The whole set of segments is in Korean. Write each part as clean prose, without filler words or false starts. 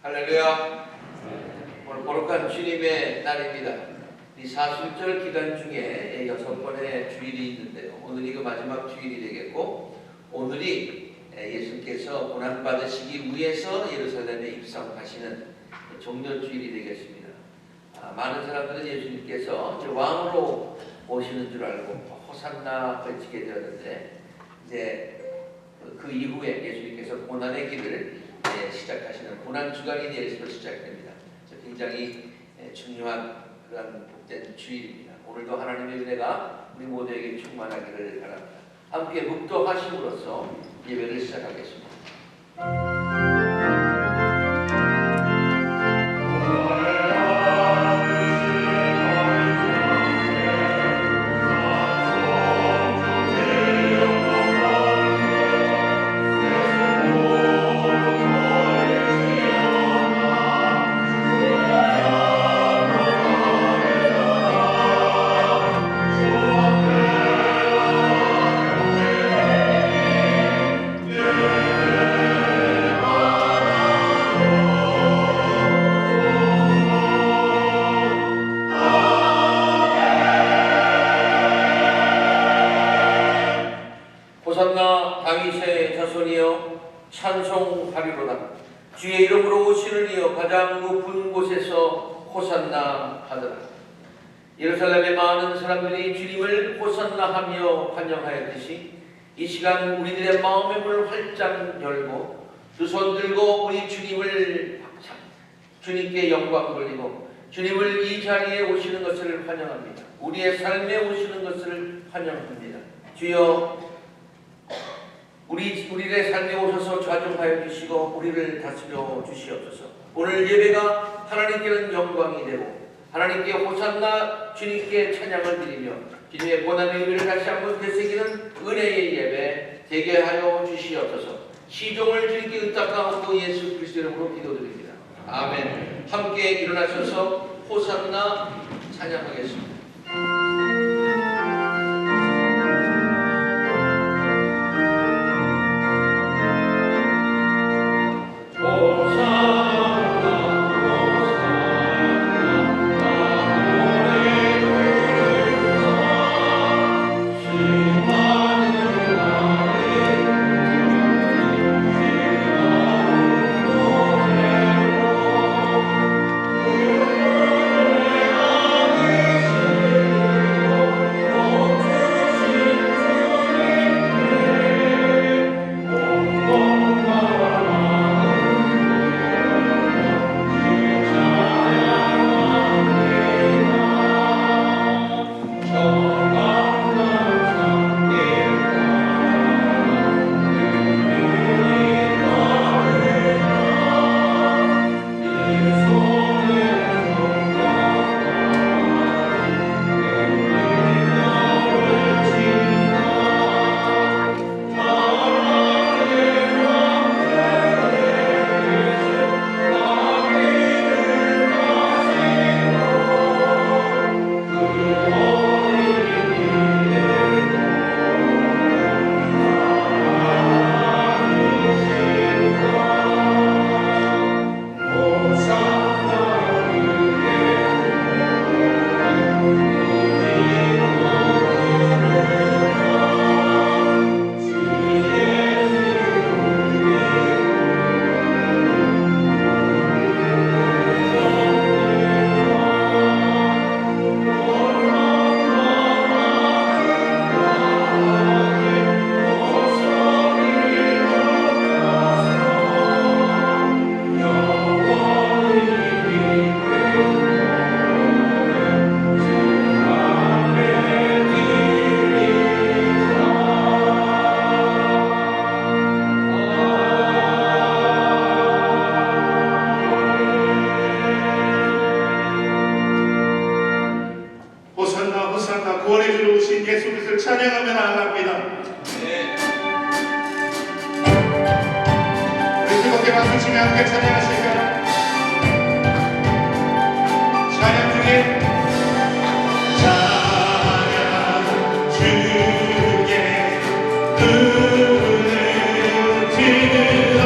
할렐루야. 오늘 거룩한 주님의 날입니다. 이 사순절 기간 중에 6번의 주일이 있는데요. 오늘이 그 마지막 주일이 되겠고, 오늘이 예수께서 고난받으시기 위해서 예루살렘에 입성하시는 종료주일이 되겠습니다. 많은 사람들은 예수님께서 왕으로 오시는 줄 알고 호산나 외치게 되었는데, 이제 그 이후에 예수님께서 고난의 길을 시작하시는 고난주간이 내일부터 시작됩니다. 굉장히 중요한 그런 복된 주일입니다. 오늘도 하나님의 은혜가 우리 모두에게 충만하기를 바랍니다. 함께 묵도하심으로써 예배를 시작하겠습니다. 호산나 다윗의 자손이여 찬송하리로다. 주의 이름으로 오시는 이여 가장 높은 곳에서 호산나 하더라. 예루살렘의 많은 사람들이 주님을 호산나하며 환영하였듯이 이 시간 우리들의 마음의 문을 활짝 열고 두 손 들고 우리 주님께 영광 돌리고 주님을 이 자리에 오시는 것을 환영합니다. 우리의 삶에 오시는 것을 환영합니다. 주여, 우리의 삶에 오셔서 좌정하여 주시고 우리를 다스려 주시옵소서. 오늘 예배가 하나님께는 영광이 되고 하나님께 호산나 주님께 찬양을 드리며 주님의 고난의 의미를 다시 한번 되새기는 은혜의 예배 되게 하여 주시옵소서. 시종을 주님께 의탁하고 예수 그리스도 이름으로 기도드립니다. 아멘. 함께 일어나셔서 호산나 찬양하겠습니다. 찬양하며 나아갑니다. 우리 즐겁게 박수 치며 함께 찬양하실까요? 찬양 중에 찬양 주께 눈을 들어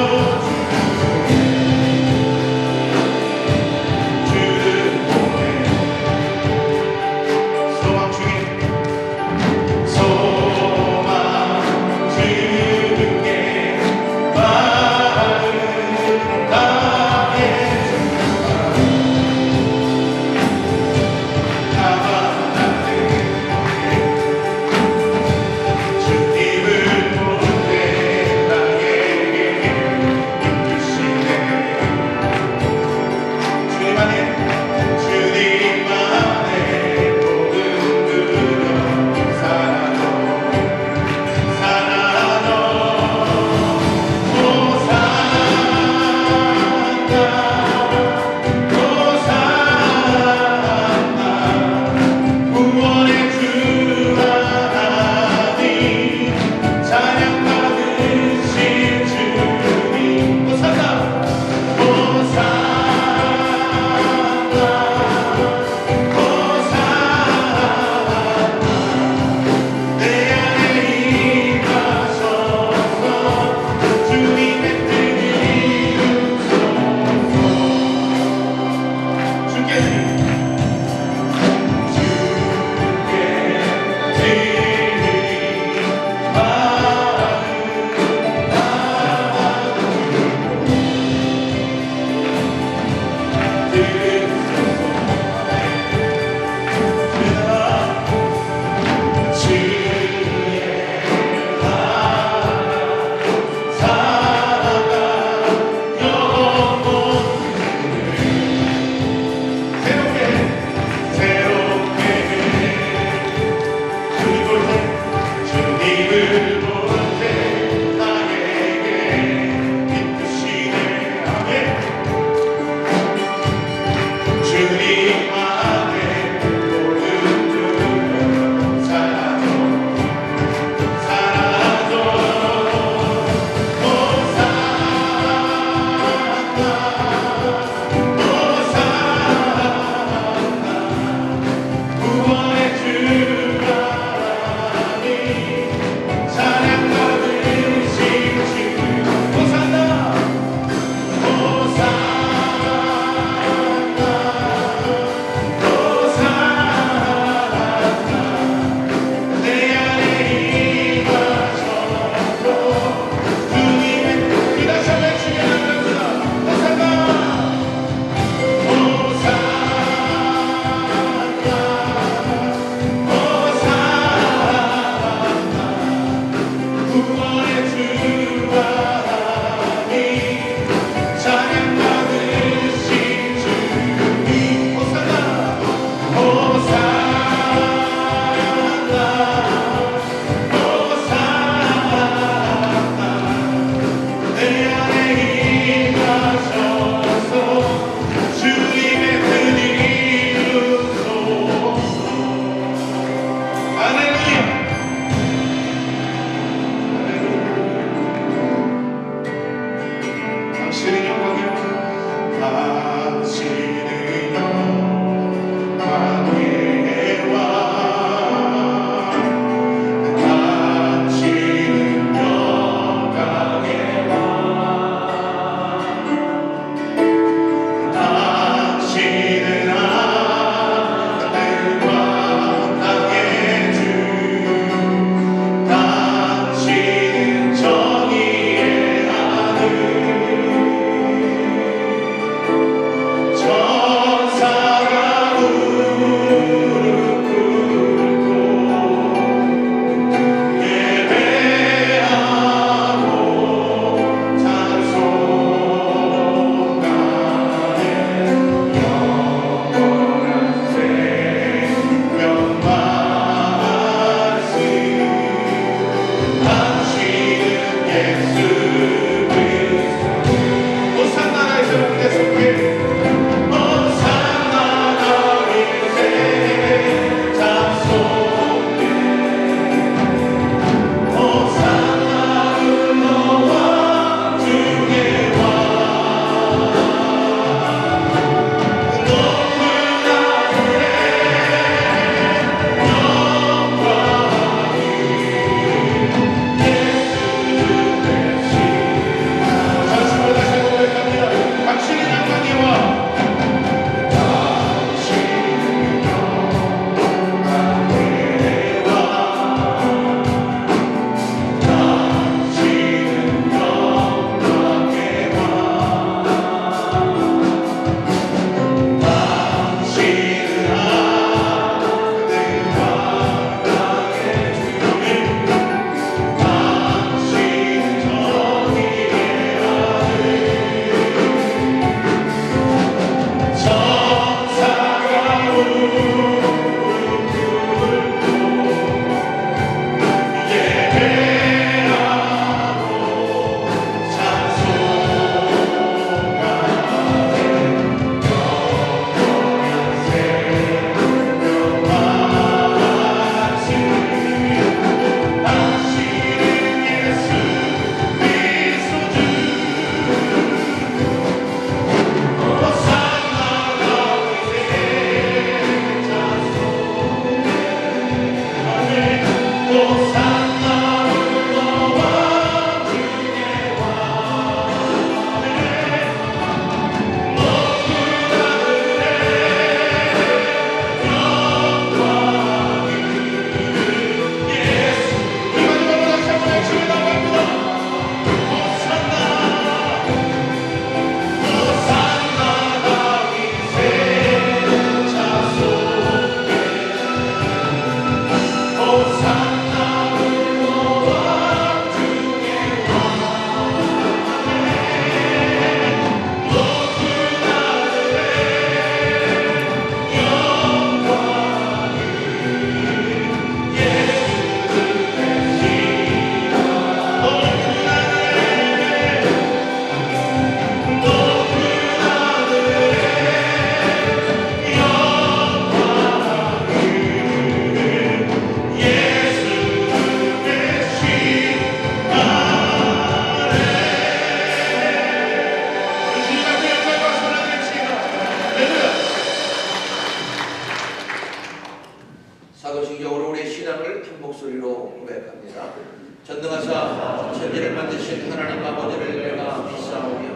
천지를 만드신 하나님 아버지를 내가 믿사오며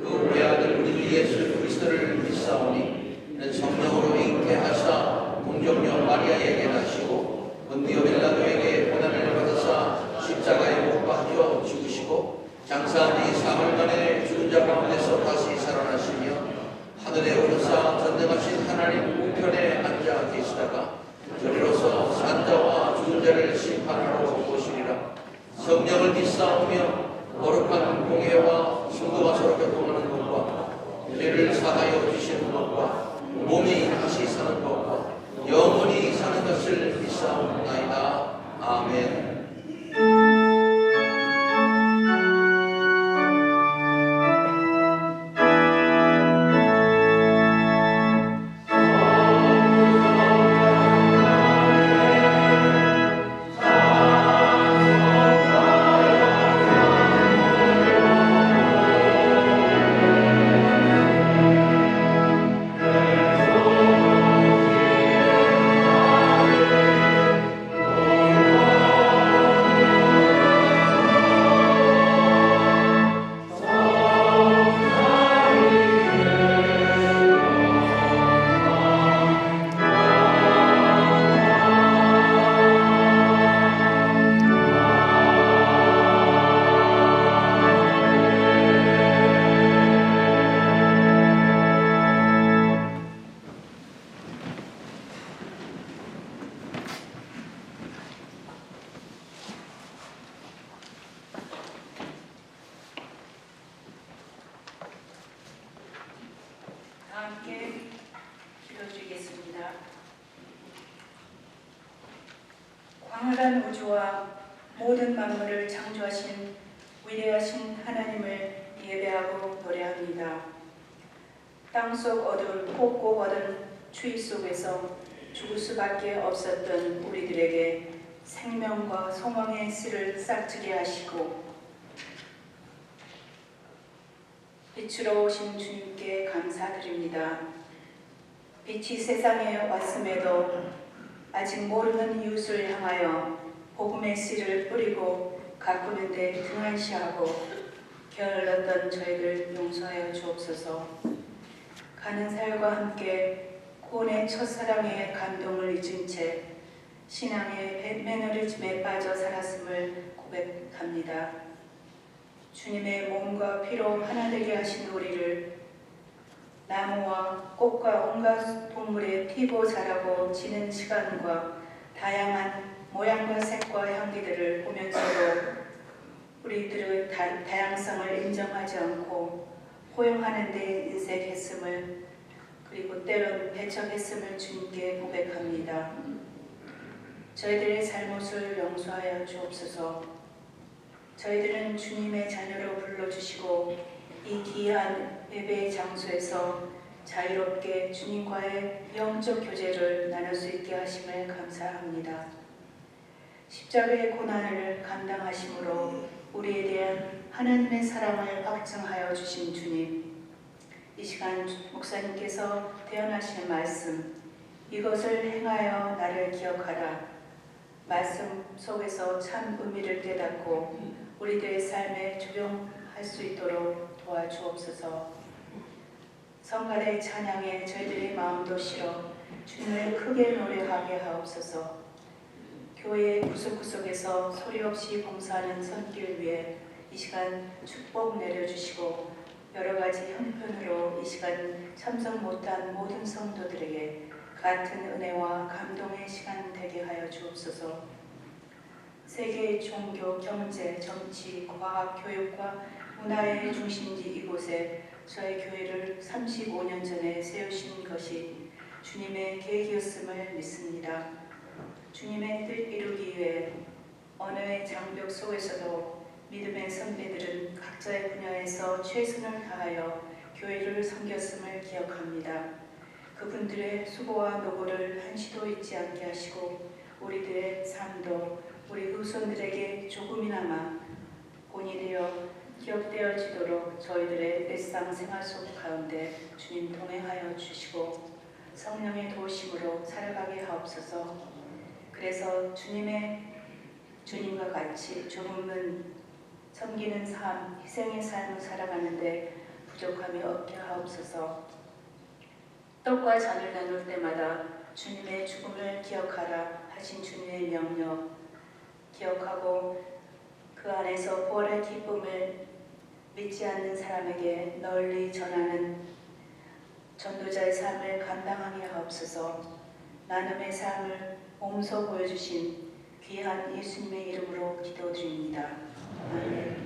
그 외아들 우리 예수 그리스도를 믿사오니 이는 성령으로 잉태하사 동정녀 마리아에게 나시고 본디오 빌라도에게 고난을 받으사 십자가에 못 박혀 죽으시고 장사한 지 사흘 만에 죽은 자 가운데서 다시 살아나시며 하늘에 오르사 전능하신 하나님 우편에 앉아 계시다가 저리로서 산자와 죽은 자를 심판하러 오시리라. 성령을 믿사오며 거룩한 공회와 성도가 서로 교통하는 것과 죄를 사하여 주시는 것과 몸이 다시 사는 것과 영원히 사는 것을 믿사옵나이다. 아멘. 함께 기도드리겠습니다. 광활한 우주와 모든 만물을 창조하신 위대하신 하나님을 예배하고 노래합니다. 땅속 어두운 곱고 어두운 추위 속에서 죽을 수밖에 없었던 우리들에게 생명과 소망의 씨를 싹트게 하시고 빛으로 오신 주님께 감사드립니다. 빛이 세상에 왔음에도 아직 모르는 이웃을 향하여 복음의 씨를 뿌리고 가꾸는 데 등한시하고 게을렀던 저희들 용서하여 주옵소서. 가는 살과 함께 구원의 첫사랑의 감동을 잊은 채 신앙의 매너리즘에 빠져 살았음을 고백합니다. 주님의 몸과 피로 하나 되게 하신 우리를 나무와 꽃과 온갖 동물의 피고 자라고 지는 시간과 다양한 모양과 색과 향기들을 보면서도 우리들의 다양성을 인정하지 않고 포용하는 데 인색했음을 그리고 때론 배척했음을 주님께 고백합니다. 저희들의 잘못을 용서하여 주옵소서. 저희들은 주님의 자녀로 불러주시고 이 귀한 예배의 장소에서 자유롭게 주님과의 영적 교제를 나눌 수 있게 하심을 감사합니다. 십자가의 고난을 감당하심으로 우리에 대한 하나님의 사랑을 확증하여 주신 주님, 이 시간 목사님께서 대언하시는 말씀, 이것을 행하여 나를 기억하라. 말씀 속에서 참 의미를 깨닫고 우리들의 삶에 적용할 수 있도록 도와주옵소서. 성갈의 찬양에 저희들의 마음도 실어 주님을 크게 노래하게 하옵소서. 교회의 구석구석에서 소리 없이 봉사하는 손길 위에 이 시간 축복 내려주시고 여러 가지 형편으로 이 시간 참석 못한 모든 성도들에게 같은 은혜와 감동의 시간 되게 하여 주옵소서. 세계의 종교, 경제, 정치, 과학, 교육과 문화의 중심지 이곳에 저희 교회를 35년 전에 세우신 것이 주님의 계획이었음을 믿습니다. 주님의 뜻 이루기 위해 언어의 장벽 속에서도 믿음의 선배들은 각자의 분야에서 최선을 다하여 교회를 섬겼음을 기억합니다. 그분들의 수고와 노고를 한시도 잊지 않게 하시고 우리들의 삶도 우리 후손들에게 조금이나마 본이 되어 기억되어지도록 저희들의 일상생활 속 가운데 주님 동행하여 주시고 성령의 도우심으로 살아가게 하옵소서. 그래서 주님과 같이 조금은 섬기는 삶, 희생의 삶을 살아가는데 부족함이 없게 하옵소서. 떡과 잔을 나눌 때마다 주님의 죽음을 기억하라 하신 주님의 명령 기억하고 그 안에서 부활의 기쁨을 믿지 않는 사람에게 널리 전하는 전도자의 삶을 감당하게 하옵소서. 나눔의 삶을 몸소 보여주신 귀한 예수님의 이름으로 기도드립니다. 아멘.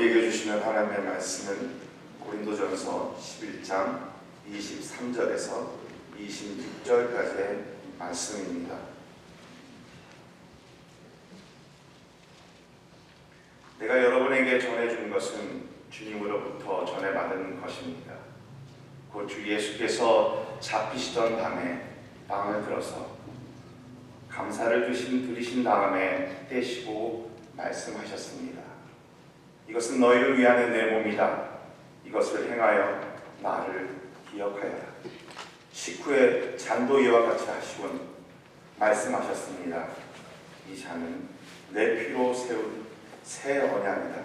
우리에게 주시는 하나님의 말씀은 고린도전서 11장 23절에서 26절까지의 말씀입니다. 내가 여러분에게 전해준 것은 주님으로부터 전해받은 것입니다. 곧 주 예수께서 잡히시던 밤에 빵을 들어서 감사를 드리신 다음에 떼시고 말씀하셨습니다. 이것은 너희를 위하는 내 몸이다. 이것을 행하여 나를 기억하여라. 식후에 잔도 이와 같이 하시곤 말씀하셨습니다. 이 잔은 내 피로 세운 새 언약이다.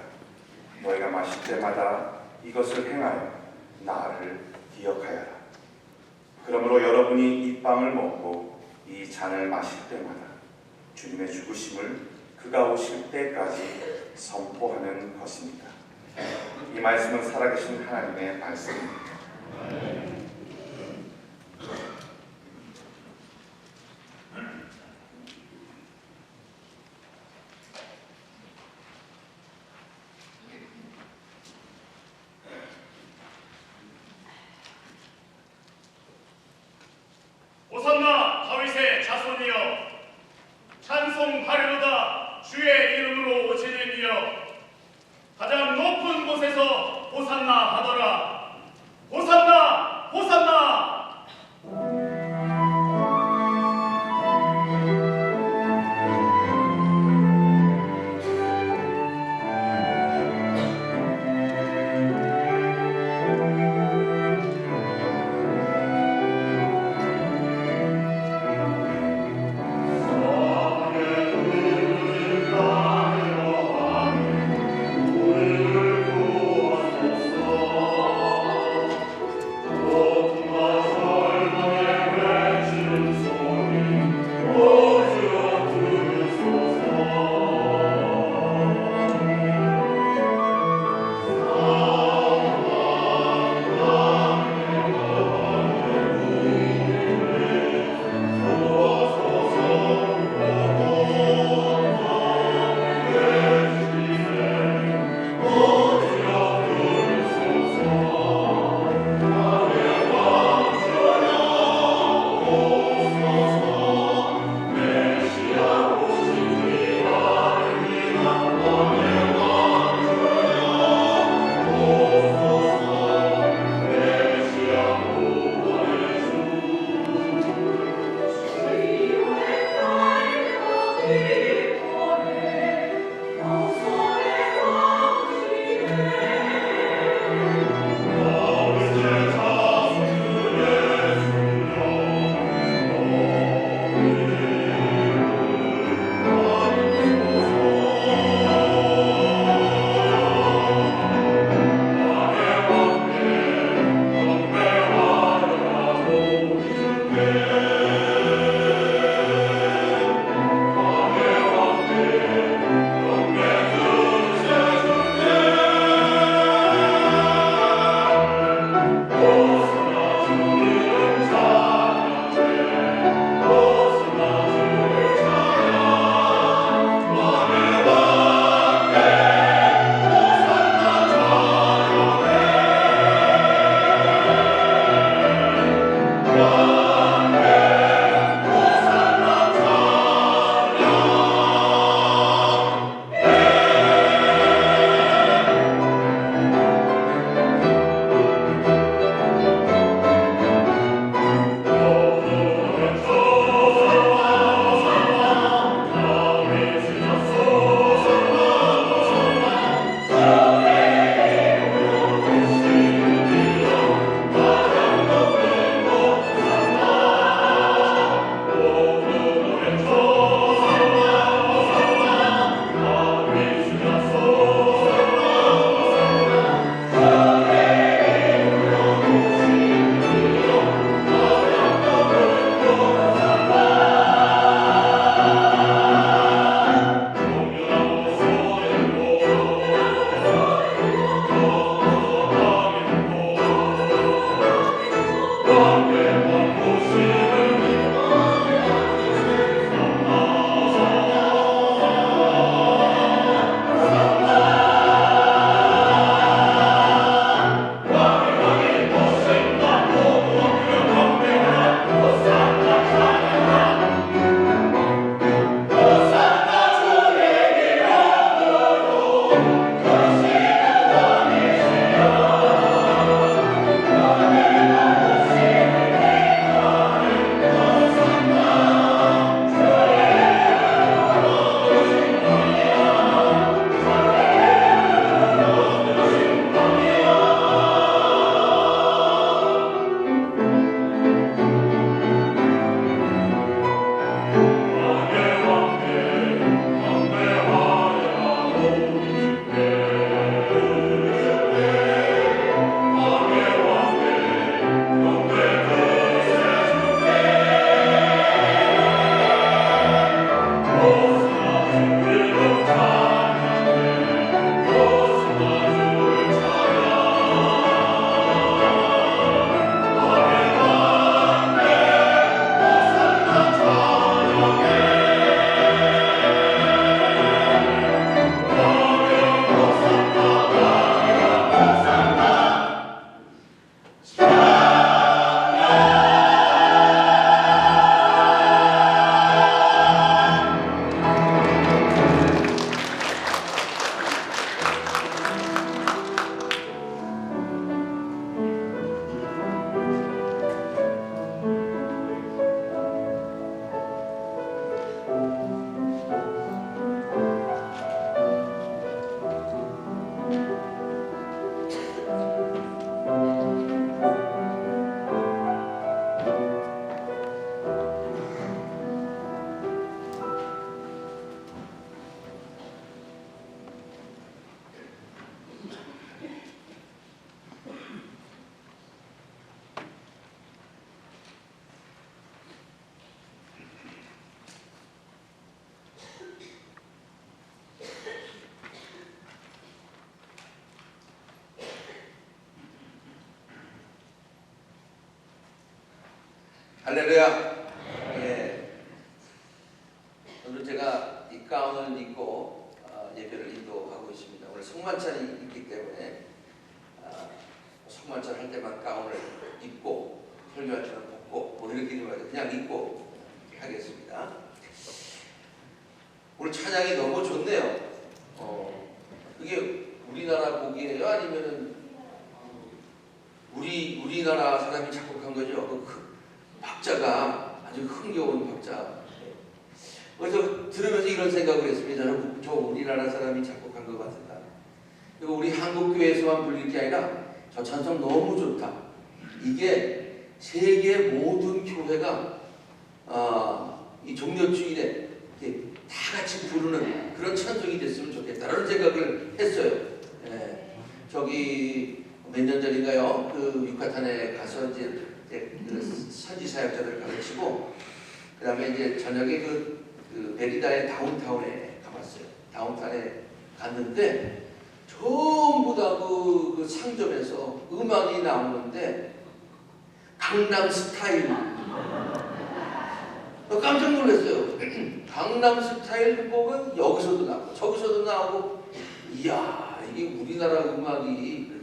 너희가 마실 때마다 이것을 행하여 나를 기억하여라. 그러므로 여러분이 이 빵을 먹고 이 잔을 마실 때마다 주님의 죽으심을 그가 오실 때까지 선포하는 것입니다. 이 말씀은 살아계신 하나님의 말씀입니다. 오산나 다윗의 자손이여 찬송하려다 주의 이름으로 오시는 이여 가장 높은 곳에서 호산나 하더라. 호산나 호산나. 할렐루야. 예. 오늘 제가 이 가운을 입고 예배를 인도하고 있습니다. 오늘 성만찬이 있기 때문에 성만찬 할 때만 가운을 입고 설교할 때는 벗고 뭐 이렇게 좀 그냥 입고 하겠습니다. 오늘 찬양이 너무 좋네요. 그게 우리나라 곡이에요? 아니면은 우리나라 사람이 작곡한 거죠? 그 박자가 아주 흥겨운 박자. 그래서 들으면서 이런 생각을 했습니다. 저 우리나라 사람이 작곡한 것 같다. 그리고 우리 한국교회에서만 불릴 게 아니라 저 찬송 너무 좋다. 이게 세계 모든 교회가 이 종려주일에 다 같이 부르는 그런 찬송이 됐으면 좋겠다라는 생각을 했어요. 저기 몇 년 전인가요? 그 유카탄에 가서 이제 그 선지 사역자들을 가르치고 그 다음에 이제 저녁에 그 메리다의 다운타운에 가봤어요. 다운타운에 갔는데 전부 다 그 상점에서 음악이 나오는데 강남 스타일. 깜짝 놀랐어요. 강남 스타일 곡은 여기서도 나오고 저기서도 나오고, 이야, 이게 우리나라 음악이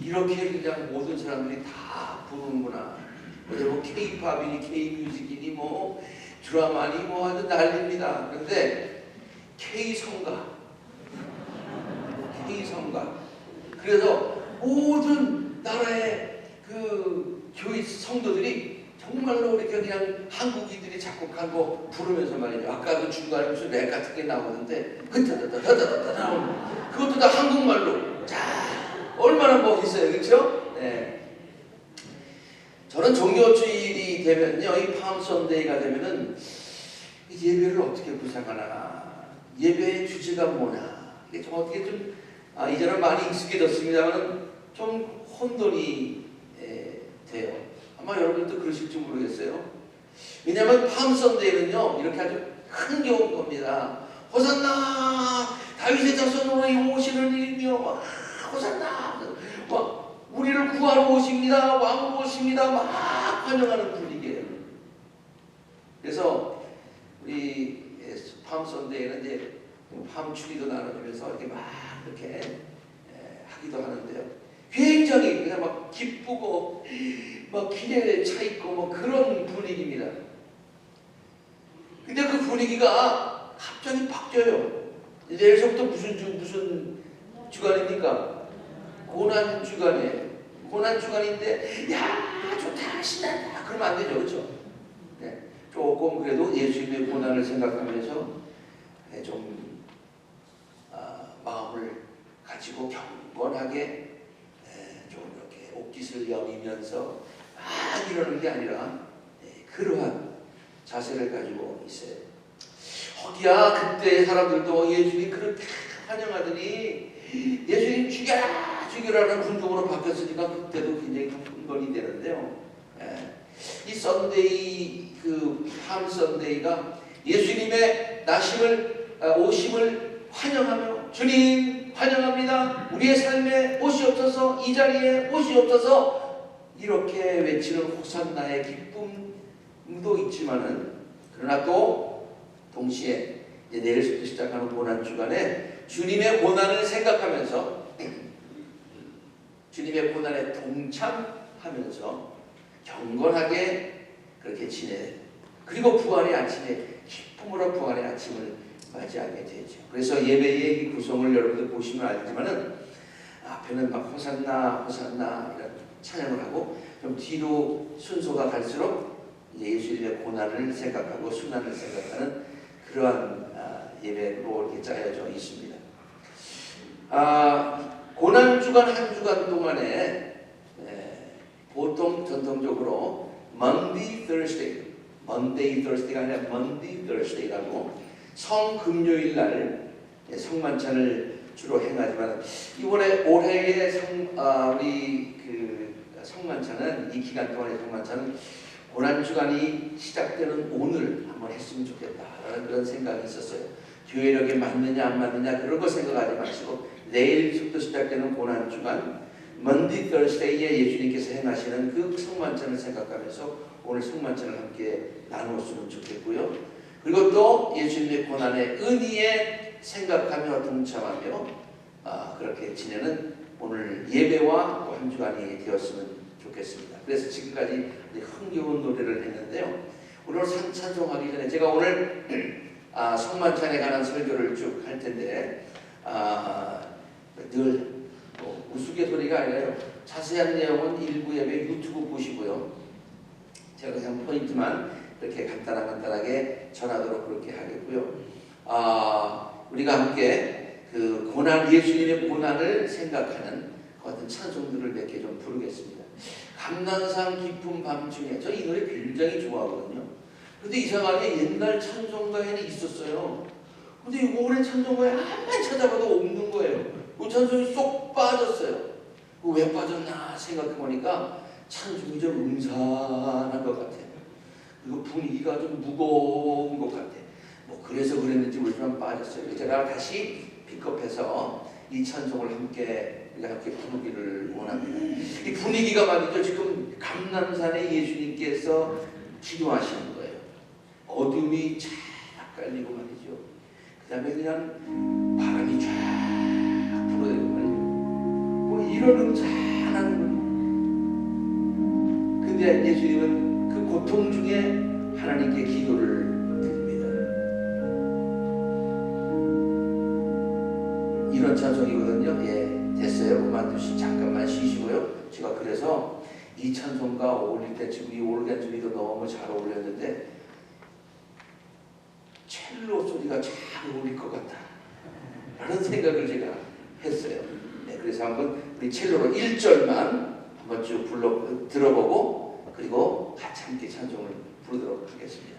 이렇게 그냥 모든 사람들이 다 부르는구나. 뭐 K-팝이니 K-뮤직이니 뭐 드라마니 뭐 하여튼 난립니다. 그런데 K-성가. 그래서 모든 나라의 그 교회 성도들이 정말로 이렇게 그냥 한국인들이 작곡한 거 부르면서 말이죠. 아까 그 중간에 무슨 랩 같은 게 나오는데 흐타타타타타타 그것도 다 한국말로. 자, 얼마나 멋있어요, 그렇죠? 네. 저는 종교주일이 되면요, 이 팜 선데이가 되면은 예배를 어떻게 구상하나, 예배의 주제가 뭐냐, 이게 좀 어떻게 좀 이제는 많이 익숙해졌습니다만 좀 혼돈이 돼요. 아마 여러분도 그러실지 모르겠어요. 왜냐하면 팜 선데이는요 이렇게 아주 흥겨운 겁니다. 호산나 다윗의 자손으로 오시는 이며 호산나 우리를 구하러 오십니다. 왕으로 오십니다. 막 환영하는 분위기예요. 그래서 우리 팜 선데이는 이제 팜 추리도 나눠주면서 이렇게 막 이렇게 하기도 하는데요. 굉장히 그냥 막 기쁘고 막 기대에 차 있고 뭐 그런 분위기입니다. 근데 그 분위기가 갑자기 바뀌어요. 내일서부터 무슨 주간입니까? 고난 주간에 고난 주간인데 야 좋다 신난다 그러면 안 되죠, 그렇죠? 네, 조금 그래도 예수님의 고난을 생각하면서 좀 마음을 가지고 경건하게 좀 이렇게 옷깃을 여미면서 이러는 게 아니라 그러한 자세를 가지고 있어요. 거기야 그때 사람들도 예수님 그렇게 환영하더니 예수님 죽여라는 군중으로 바뀌었으니까 그때도 굉장히 흥건이 되는데요. 이 썬데이 그 팜 썬데이가 예수님의 오심을 환영하며 주님 환영합니다. 우리의 삶에 오시옵소서, 이 자리에 오시옵소서 이렇게 외치는 호산나의 기쁨도 있지만은 그러나 또 동시에 이제 내일부터 시작하는 고난 주간에 주님의 고난을 생각하면서 주님의 고난에 동참하면서 경건하게 그렇게 지내. 그리고 부활의 아침에 기쁨으로 부활의 아침을 맞이하게 되죠. 그래서 예배의 이 구성을 여러분들 보시면 알지만은 앞에는 막 호산나 호산나 이런 찬양을 하고 좀 뒤로 순서가 갈수록 이제 예수님의 고난을 생각하고 순환을 생각하는 그러한 예배로 이렇게 짜여져 있습니다. 고난 주간 한 주간 동안에 보통 전통적으로 Monday, Thursday가 아니라 Monday, Thursday라고 성금요일 날 성만찬을 주로 행하지만 이번에 올해의 우리 그 성만찬은 이 기간 동안의 성만찬은 고난 주간이 시작되는 오늘 한번 했으면 좋겠다라는 그런 생각이 있었어요. 교회력에 맞느냐 안 맞느냐 그런 거 생각하지 마시고 내일부터 시작되는 고난 주간 먼디 더스데이에 예수님께서 행하시는 그 성만찬을 생각하면서 오늘 성만찬을 함께 나누었으면 좋겠고요. 그리고 또 예수님의 고난의 은희에 생각하며 동참하며 그렇게 지내는 오늘 예배와 한 주간이 되었으면 좋겠습니다. 그래서 지금까지 흥겨운 노래를 했는데요. 오늘 찬송하기 전에 제가 오늘 성만찬에 관한 설교를 쭉 할 텐데 늘 우스갯소리가 아니라요. 자세한 내용은 일부 예배 유튜브 보시고요. 제가 그냥 포인트만 이렇게 간단하게 전하도록 그렇게 하겠고요. 우리가 함께 그 고난, 예수님의 고난을 생각하는 그 같은 찬송들을 몇 개 좀 부르겠습니다. 감난산 깊은 밤중에, 저 이 노래 굉장히 좋아하거든요. 근데 이상하게 옛날 찬송가에는 있었어요. 근데 이거 올해 찬송가에 한번 찾아봐도 없는 거예요. 그 찬송이 쏙 빠졌어요. 왜 빠졌나 생각해보니까 찬송이 좀 음산한 것 같아요. 그리고 분위기가 좀 무거운 것 같아요. 뭐 그래서 그랬는지 모르지만 빠졌어요. 제가 다시 픽업해서 이 찬송을 함께 부르기를 원합니다. 이 분위기가 말이죠. 지금 감난산에 예수님께서 기도하시는 거예요. 어둠이 쫙 깔리고 말이죠. 그 다음에 그냥 바람이 쫙 불어대고 말이죠. 뭐 이런 음산한 근데 예수님은 그 고통 중에 하나님께 기도를 드립니다. 이런 찬송이거든요. 예, 됐어요. 음악 잠깐만 쉬시고요. 제가 그래서 이 찬송가 어울릴 때 지금 이 오르간 소리도 너무 잘 어울렸는데 첼로 소리가 잘 어울릴 것 같다 라는 생각을 제가 했어요. 네, 그래서 한번 우리 첼로로 1절만 한번 쭉 들어보고 그리고 같이 함께 찬송을 부르도록 하겠습니다.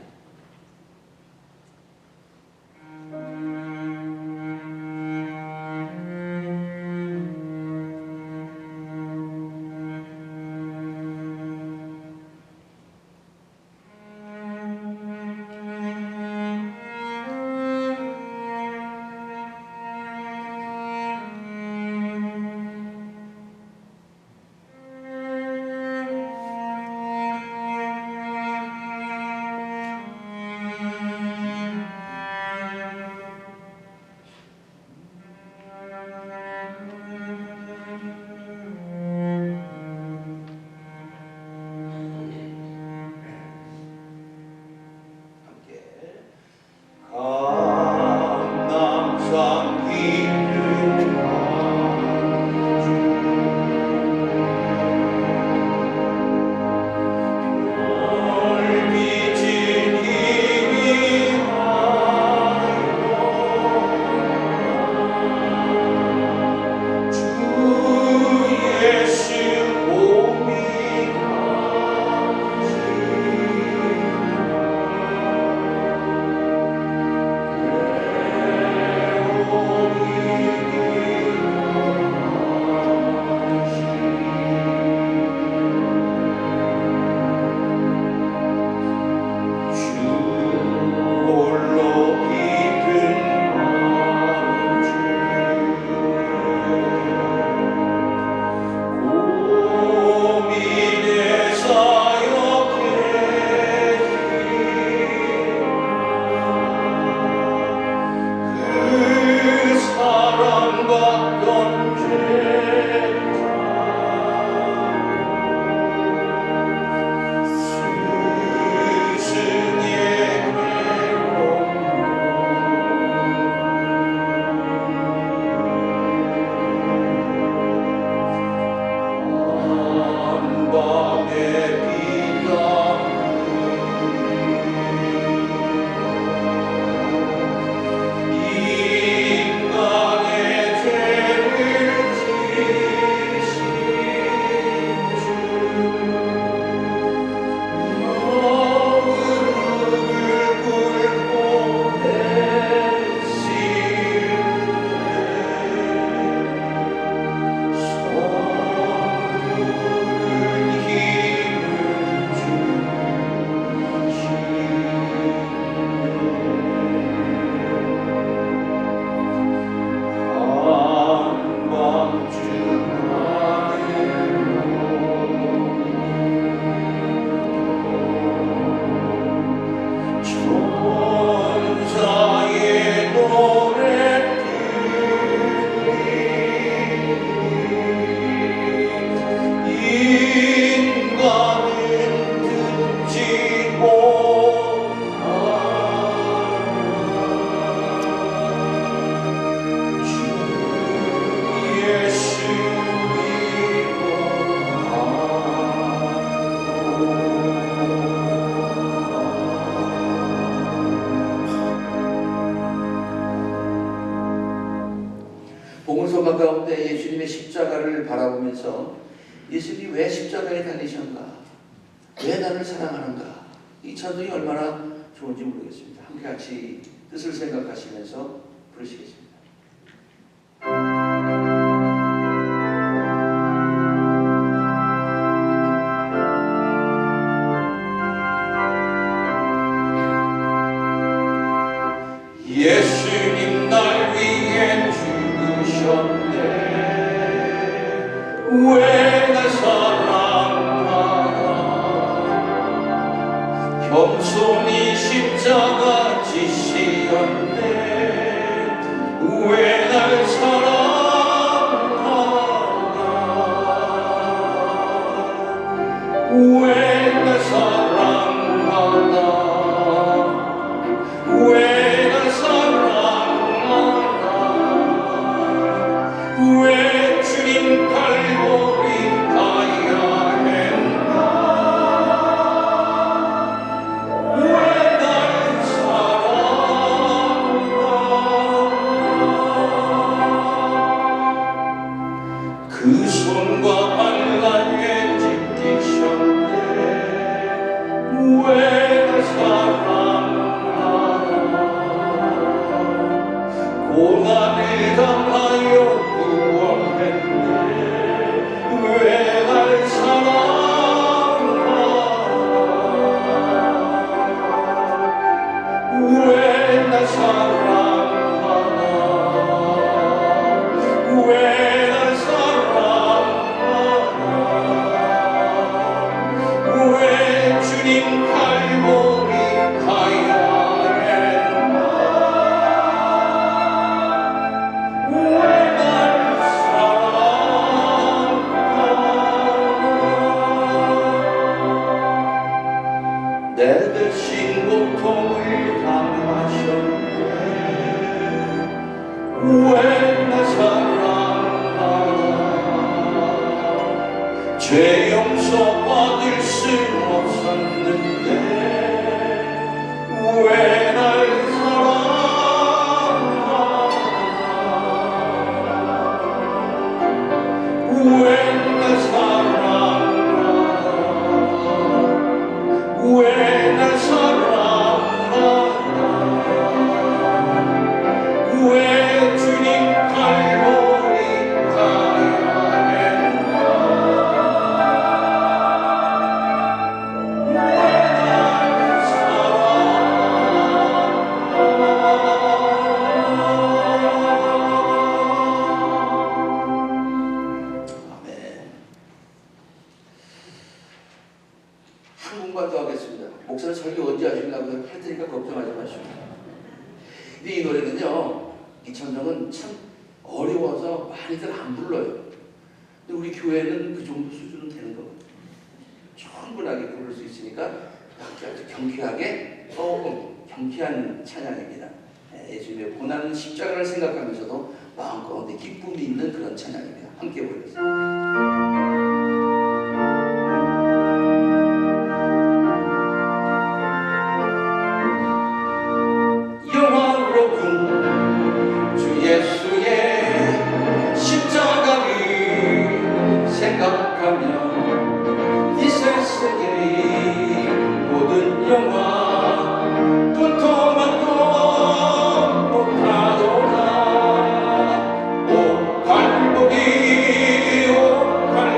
고통과 가운데 예수님의 십자가를 바라보면서 예수님이 왜 십자가에 달리셨는가? 왜 나를 사랑하는가? 이 찬송이 얼마나 좋은지 모르겠습니다. 함께 같이 뜻을 생각하시면서 부르시겠습니다. 예수님 날 위해 죽으셨네. 왜 날 사랑하나? 겸손히 십자가 지시었네. 왜 날 사랑하나? 왜 날 사랑하나? 왜 왜 주님 갈보리 가야 했나? 왜 날 사랑하나? 그 손과 발날에 찢기셨네. 왜 날 사랑하나? 고난을 당하여 왜 날 사랑하나? 왜 날 사랑하나? 왜 날 사랑하나? 왜 주님 갈보리 가야 했나? 왜 날 내 대신 고통을 당하셨네. 왜 날 사랑하나? 죄 용서 받을 수 없었는데 왜 날 사랑하나? 왜 날 사랑하나? 왜 날 사랑하나? 왜 주님 갈보리 가야 했나? 왜 날 사랑하나? 아멘. 한 분만 더 하겠습니다. 목사님 설교 언제 하시려고 할 테니까 걱정하지 마시고. 근데 이 노래는요, 이 찬송은 참 어려워서 많이들 안 불러요. 근데 우리 교회는 그 정도 수준은 되는 거거든요. 충분하게 부를 수 있으니까 아주 경쾌하게, 조금 경쾌한 찬양입니다. 예수님의 고난 십자가를 생각하면서도 마음 가운데 기쁨이 있는 그런 찬양입니다. 함께 부르겠습니다. 예수의 십자가를 생각하며 이 세상의 모든 영화 도토마토 못하더라. 오 갈보리 오 갈보리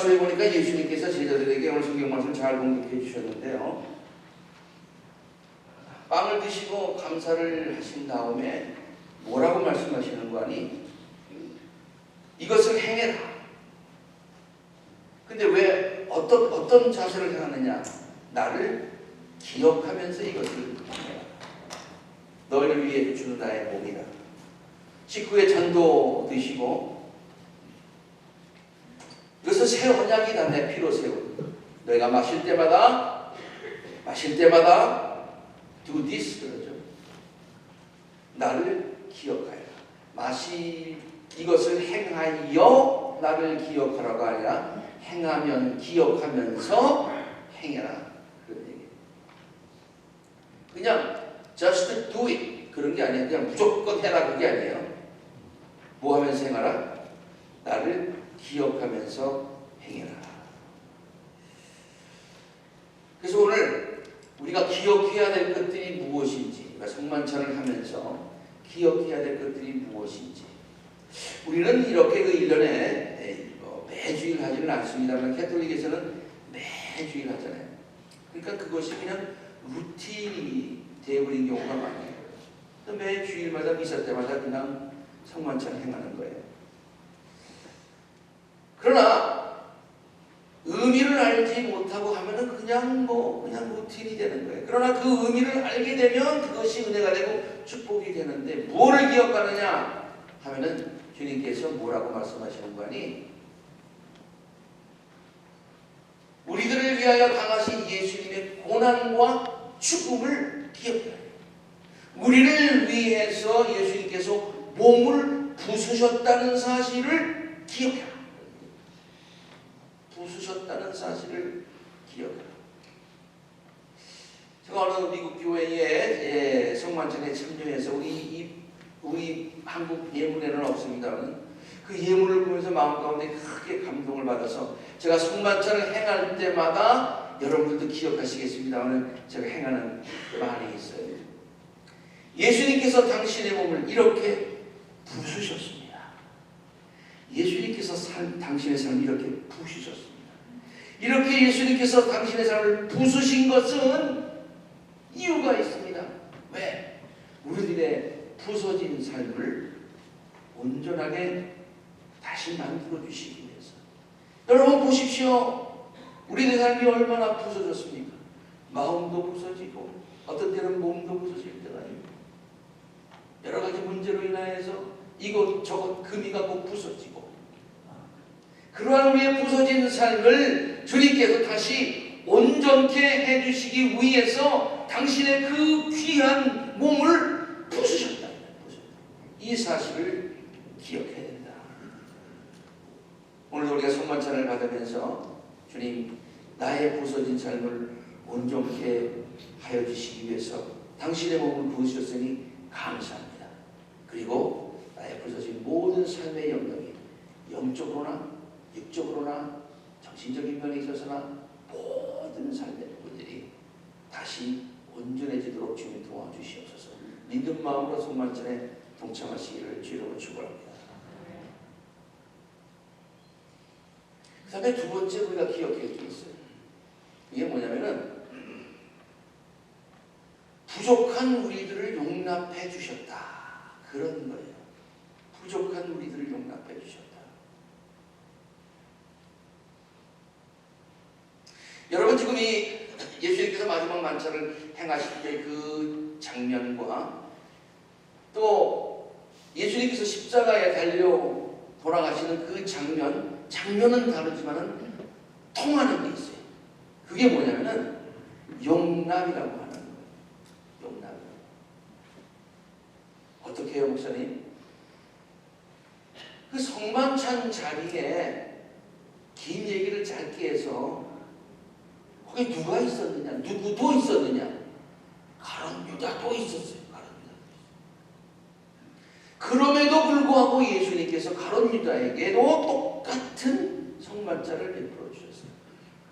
말씀해 보니까 예수님께서 제자들에게 오늘 성경 말씀 잘 공독해 주셨는데요. 빵을 드시고 감사를 하신 다음에 뭐라고 말씀하시는 거 아니? 이것을 행해라. 근데 왜 어떤 자세를 행하느냐? 나를 기억하면서 이것을 행해라. 너희를 위해 주는 나의 몸이다. 직후에 잔도 드시고 이것은 새 언약이다. 내 피로 세운. 너희가 마실 때마다 do this 그러죠. 나를 기억하여라. 이것을 행하여 나를 기억하라고 하냐? 행하면 기억하면서 행해라. 그런 얘기. 그냥 just do it 그런 게 아니에요. 그냥 무조건 해라 그게 아니에요. 뭐 하면서 행하라? 나를 기억하면서 행해라. 그래서 오늘 우리가 기억해야 될 것들이 무엇인지, 우리가 성만찬을 하면서 기억해야 될 것들이 무엇인지, 우리는 이렇게 그 1년에 매주일 하지는 않습니다만 캐톨릭에서는 매주일 하잖아요. 그러니까 그것이 그냥 루틴이 되어버린 경우가 많아요. 매주일마다 미사 때마다 그냥 성만찬 행하는 거예요. 그러나 의미를 알지 못하고 하면은 그냥 루틴이 되는 거예요. 그러나 그 의미를 알게 되면 그것이 은혜가 되고 축복이 되는데 뭐를 기억하느냐 하면은 주님께서 뭐라고 말씀하시는 거 아니? 우리들을 위하여 당하신 예수님의 고난과 죽음을 기억해라. 우리를 위해서 예수님께서 몸을 부수셨다는 사실을 기억해라. 부수셨다는 사실을 기억해라. 제가 어느 미국 교회에 성만찬에 참여해서 우리 한국 예물에는 없습니다만 그 예물을 보면서 마음 가운데 크게 감동을 받아서 제가 성만찬을 행할 때마다 여러분들도 기억하시겠습니다만 제가 행하는 말이 있어요. 예수님께서 당신의 몸을 이렇게 부수셨습니다. 예수님께서 당신의 삶을 이렇게 부수셨습니다. 이렇게 예수님께서 당신의 삶을 부수신 것은 이유가 있습니다. 왜? 우리들의 부서진 삶을 온전하게 다시 만들어 주시기 위해서. 여러분 보십시오. 우리의 삶이 얼마나 부서졌습니까? 마음도 부서지고 어떤 때는 몸도 부서질 때가 있고 여러 가지 문제로 인하여서 이곳저곳 금이 가고 부서지고 그러한 우리의 부서진 삶을 주님께서 다시 온전케 해주시기 위해서 당신의 그 귀한 몸을 부수셨다. 이 사실을 기억해야 된다. 오늘 우리가 성만찬을 받으면서 주님 나의 부서진 삶을 온전케 하여 주시기 위해서 당신의 몸을 부으셨으니 감사합니다. 그리고 나의 부서진 모든 삶의 영역이 영적으로나 육적으로나 정신적인 면에 있어서나 모든 삶의 부분들이 다시 온전해지도록 주님 도와주시옵소서. 믿는 마음으로 성만찬에 동참하시기를 주로 축원합니다. 그 다음에 두 번째 우리가 기억해야 할 게 있어요. 이게 뭐냐면은 부족한 우리들을 용납해 주셨다. 그런 거예요. 부족한 우리들을 용납해 주셨다. 여러분 지금 이 예수님께서 마지막 만찬을 행하실 때 그 장면과 또 예수님께서 십자가에 달려 돌아가시는 그 장면은 다르지만은 통하는 게 있어요. 그게 뭐냐면은 용납이라고 하는 거예요. 용납. 어떻게 해요, 목사님? 그 성만찬 자리에 긴 얘기를 짧게 해서 거기 누가 있었느냐? 누구도 있었느냐? 가룟 유다도 있었어요. 가룟 유다. 그럼에도 불구하고 예수님께서 가룟 유다에게도 똑같은 성만찬을 베풀어 주셨어요.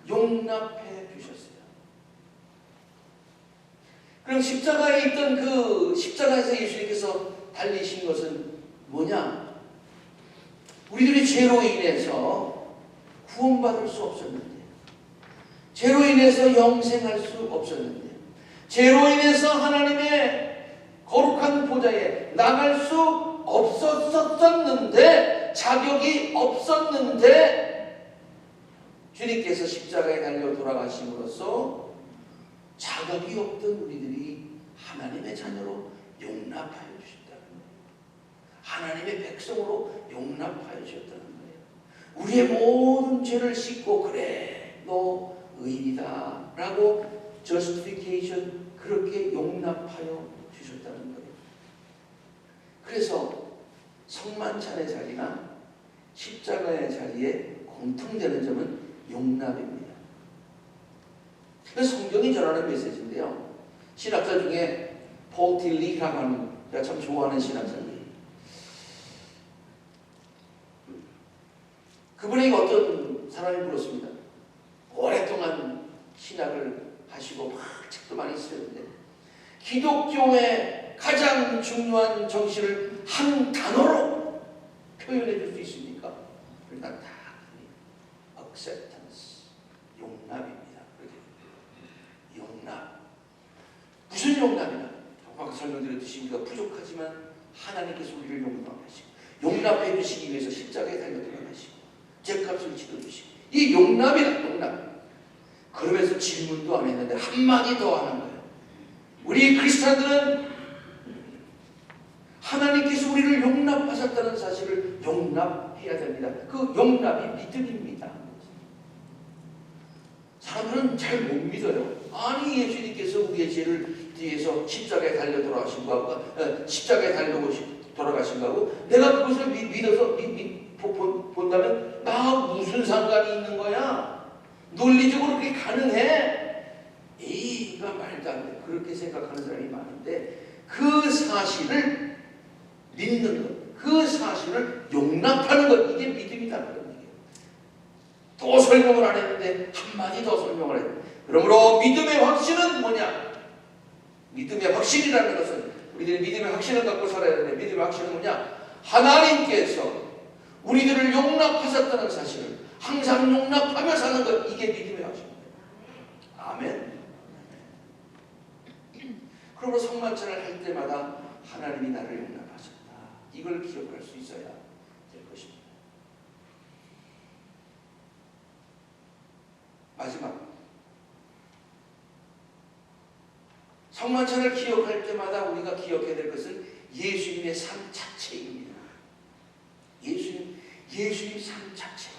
용납해 주셨어요. 그럼 십자가에 있던 그 십자가에서 예수님께서 달리신 것은 뭐냐? 우리들이 죄로 인해서 구원받을 수 없었는데, 죄로 인해서 영생할 수 없었는데, 죄로 인해서 하나님의 거룩한 보좌에 나갈 수 없었었는데, 자격이 없었는데, 주님께서 십자가에 달려 돌아가심으로써 자격이 없던 우리들이 하나님의 자녀로 용납하여 주셨다는 거예요. 하나님의 백성으로 용납하여 주셨다는 거예요. 우리의 모든 죄를 씻고 그래 너 의인이다 라고 justification 그렇게 용납하여 주셨다는 거예요. 그래서 성만찬의 자리나 십자가의 자리에 공통되는 점은 용납입니다. 그래서 성경이 전하는 메시지인데요. 신학자 중에 폴 딜리라고 하는 제가 참 좋아하는 신학자입니다. 그분에게 어떤 사람이 물었습니다. 오랫동안 신학을 하시고 막 책도 많이 쓰셨는데 기독교의 가장 중요한 정신을 한 단어로 표현해 줄 수 있습니까? 일단 다 acceptance, 용납입니다. 용납. 무슨 용납이냐? 아까 설명드렸듯이 우리가 부족하지만 하나님께서 우리를 용납하시고 용납해 주시기 위해서 십자가에 달려 돌아가시고 죄값을 치러주시고 이 용납이다. 용납. 그러면서 질문도 안 했는데 한마디 더 하는 거예요. 우리 크리스찬들은 하나님께서 우리를 용납하셨다는 사실을 용납해야 됩니다. 그 용납이 믿음입니다. 사람들은 잘 못 믿어요. 아니 예수님께서 우리의 죄를 뒤에서 십자가에 달려 돌아가신 거하고 십자가에 달려 돌아가신 거하고 내가 그것을 믿어서 본다면 나 무슨 상관이 있는 거야? 논리적으로 그게 가능해? 이가 말도 안 돼. 그렇게 생각하는 사람이 많은데 그 사실을 믿는 것, 그 사실을 용납하는 것, 이게 믿음이다. 그런 얘기예요. 또 설명을 안 했는데 한마디 더 설명을 해요. 그러므로 믿음의 확신은 뭐냐? 믿음의 확신이라는 것은 우리들이 믿음의 확신을 갖고 살아야 되는데 믿음의 확신은 뭐냐? 하나님께서 우리들을 용납하셨다는 사실을 항상 용납하며 사는 것, 이게 믿음의 확신입니다. 아멘. 그러므로 성만찬을 할 때마다 하나님이 나를 용납하셨다. 이걸 기억할 수 있어야 될 것입니다. 마지막. 성만찬을 기억할 때마다 우리가 기억해야 될 것은 예수님의 삶 자체입니다. 예수님 삶 자체.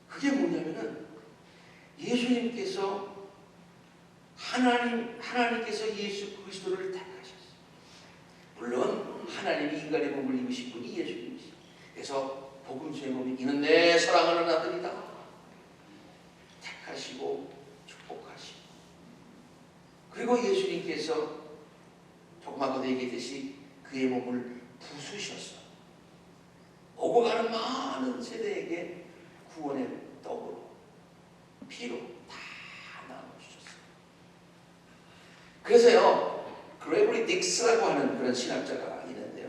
그게 뭐냐면은 예수님께서 하나님께서 예수 그리스도를 택하셨어요. 물론 하나님이 인간의 몸을 입으신 분이 예수님이시죠. 그래서 복음서에 보면 이는 내 사랑하는 아들이다. 택하시고 축복하시고 그리고 예수님께서 조금 아까도 얘기했듯이 그의 몸을 부수셔서 오고 가는 많은 세대에게 구원의 떡으로 피로 다 나눠주셨어요. 그래서요 그레고리 닉스라고 하는 그런 신학자가 있는데요.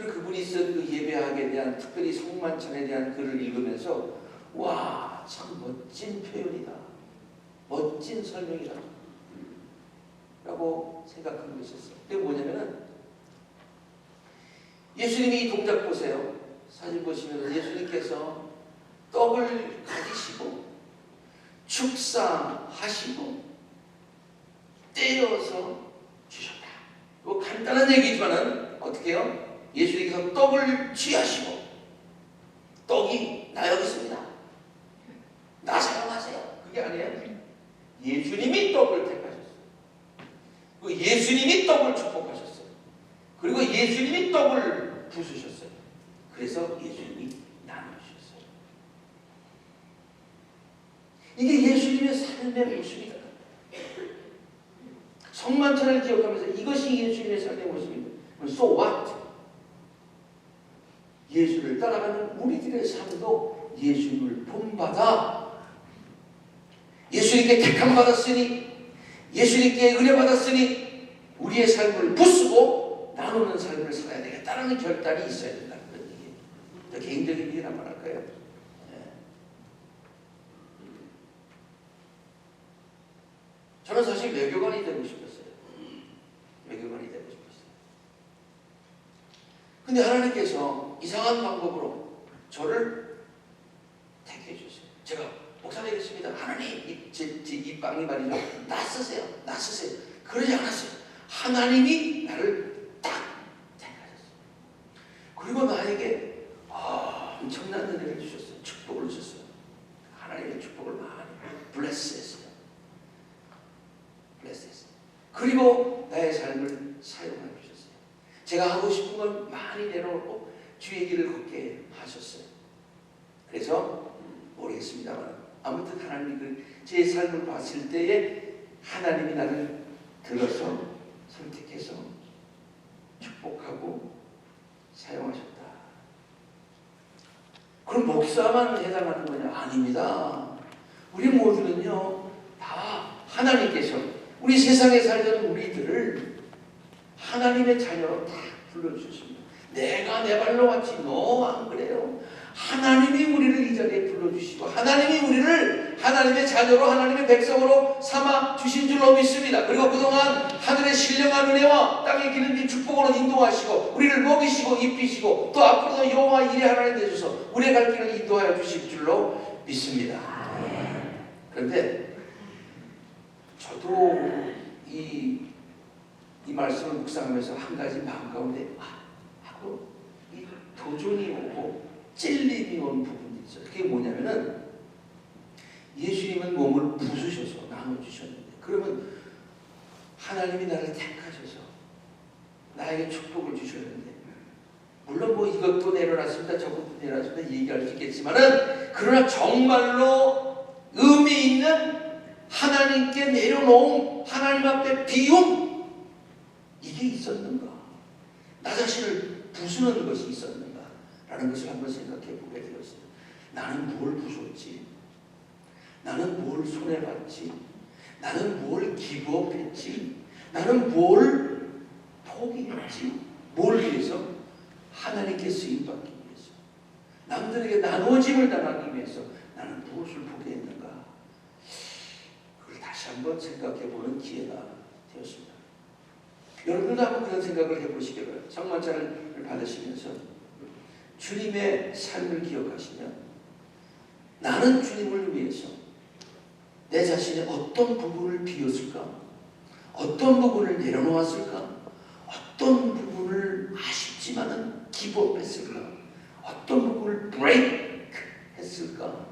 그리고 그분이 쓴 그 예배학에 대한, 특별히 성만찬에 대한 글을 읽으면서 와, 참 멋진 표현이다, 멋진 설명이다 라고 생각한 것이 있었어요. 그게 뭐냐면은 예수님이 이 동작 보세요. 사진 보시면 예수님께서 떡을 가지시고 축사하시고 떼어서 주셨다. 뭐 간단한 얘기지만은 어떻게 해요? 예수님께서 떡을 취하시고 떡이 나 여기 있습니다, 나 사용하세요, 그게 아니에요. 예수님이 떡을 택하셨어요. 그리고 예수님이 떡을 축복하셨어요. 그리고 예수님이 떡을 부수셨어요. 그래서 예수님이 나누셨어요. 이게 예수님의 삶의 모습이다. 성만찬을 기억하면서 이것이 예수님의 삶의 모습입니다. So what? 예수를 따라가는 우리들의 삶도 예수님을 본받아 예수님께 택함 받았으니, 예수님께 은혜 받았으니 우리의 삶을 부수고 나누는 삶을 살아야 되겠다는 결단이 있어야 된다는 얘기예요. 더 개인적인 얘기를 한번 할까요? 저는 사실 외교관이 되고 싶었어요. 외교관이 되고 싶었어요. 근데 하나님께서 이상한 방법으로 저를 택해 주셨어요. 제가 목사 되겠습니다. 하나님, 이 빵이 말이죠, 나 쓰세요, 나 쓰세요. 그러지 않았어요. 하나님이 나를 딱 택하셨어요. 그리고 나에게 엄청난 은혜를 주셨어요. 축복을 주셨어요. 하나님의 축복을 많이 블레스했어요. 그리고 나의 삶을 사용해 주셨어요. 제가 하고 싶은 건 많이 내려놓고 주의 길을 걷게 하셨어요. 그래서 모르겠습니다만 아무튼 하나님이 제 삶을 봤을 때에 하나님이 나를 들어서 선택해서 축복하고 사용하셨다. 그럼 목사만 해당하는 거냐? 아닙니다. 우리 모두는요, 다 하나님께서 우리 세상에 살던 우리들을 하나님의 자녀로 다 불러주셨습니다. 내가 내 발로 왔지 너 안 그래요. 하나님이 우리를 이 자리에 불러주시고 하나님이 우리를 하나님의 자녀로, 하나님의 백성으로 삼아 주신 줄로 믿습니다. 그리고 그동안 하늘의 신령한 은혜와 땅의 기름진 축복으로 인도하시고 우리를 먹이시고 입히시고 또 앞으로도 여호와 일의 하나님 되셔서 우리의 갈 길을 인도하여 주실 줄로 믿습니다. 그런데 저도 이 말씀을 묵상하면서 한 가지 마음 가운데 하고 이 도전이 오고 찔림이 온 부분이 있어요. 그게 뭐냐면은 예수님은 몸을 부수셔서 나눠주셨는데, 그러면 하나님이 나를 택하셔서 나에게 축복을 주셨는데, 물론 뭐 이것도 내려놨습니다, 저것도 내려놨습니다 얘기할 수 있겠지만은, 그러나 정말로 의미 있는 하나님께 내려놓은 하나님 앞에 비움, 이게 있었는가? 나 자신을 부수는 것이 있었는가? 라는 것을 한번 생각해 보게 되었어요. 나는 뭘 부쉈지? 나는 뭘 손해봤지? 나는 뭘 기부업했지? 나는 뭘 포기했지? 뭘 위해서? 하나님께 쓰임받기 위해서, 남들에게 나누어짐을 당하기 위해서 나는 무엇을 포기했는가? 그걸 다시 한번 생각해보는 기회가 되었습니다. 여러분도 한번 그런 생각을 해보시기 바랍니다. 성만찬을 받으시면서 주님의 삶을 기억하시면, 나는 주님을 위해서 내 자신의 어떤 부분을 비웠을까? 어떤 부분을 내려놓았을까? 어떤 부분을 아쉽지만은 기법했을까? 어떤 부분을 브레이크 했을까?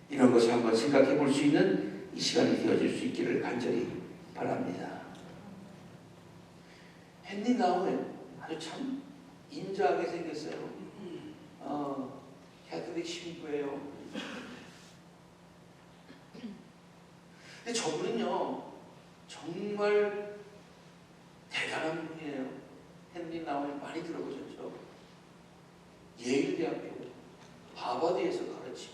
이런 것을 한번 생각해 볼 수 있는 이 시간이 되어질 수 있기를 간절히 바랍니다. 헨리 나우엔 아주 참 인자하게 생겼어요. 캐톨릭 신부예요. 근데 저분은요 정말 대단한 분이에요. 헨리 나우엔 많이 들어보셨죠? 예일대학교, 하버드에서 가르치고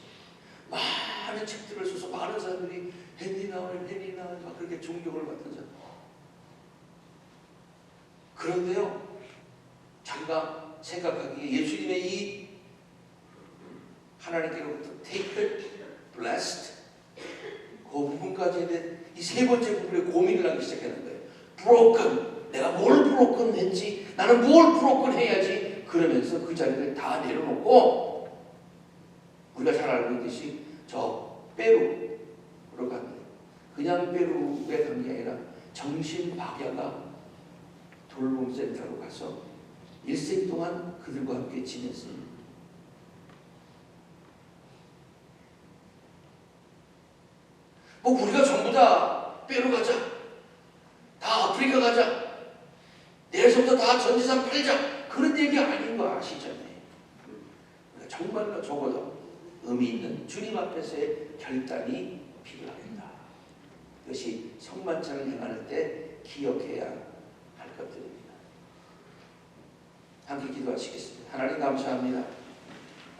많은 책들을 써서 많은 사람들이 헨리 나우엔 막 그렇게 존경을 받던 사람. 그런데요, 우리가 생각하기에 예수님의 이 하나님께로부터 taken, blessed 그 부분까지 이 세 번째 부분에 고민을 하기 시작하는 거예요. broken, 내가 뭘 broken 했지? 나는 뭘 broken 해야지? 그러면서 그 자리를 다 내려놓고 우리가 잘 알고 있듯이 저 페루로 갑니다. 그냥 페루에 간 게 아니라 정신박야가 돌봄센터로 가서 일생 동안 그들과 함께 지냈습니다. 뭐 우리가 전부 다 페루 가자, 다 아프리카 가자, 내일서부터 다 전지산 팔자 그런 얘기 아닌 거 아시잖아요. 정말로 적어도 의미 있는 주님 앞에서의 결단이 필요합니다. 이것이 성만찬을 행할 때 기억해야 할 것들입니다. 함께 기도하시겠습니다. 하나님 감사합니다.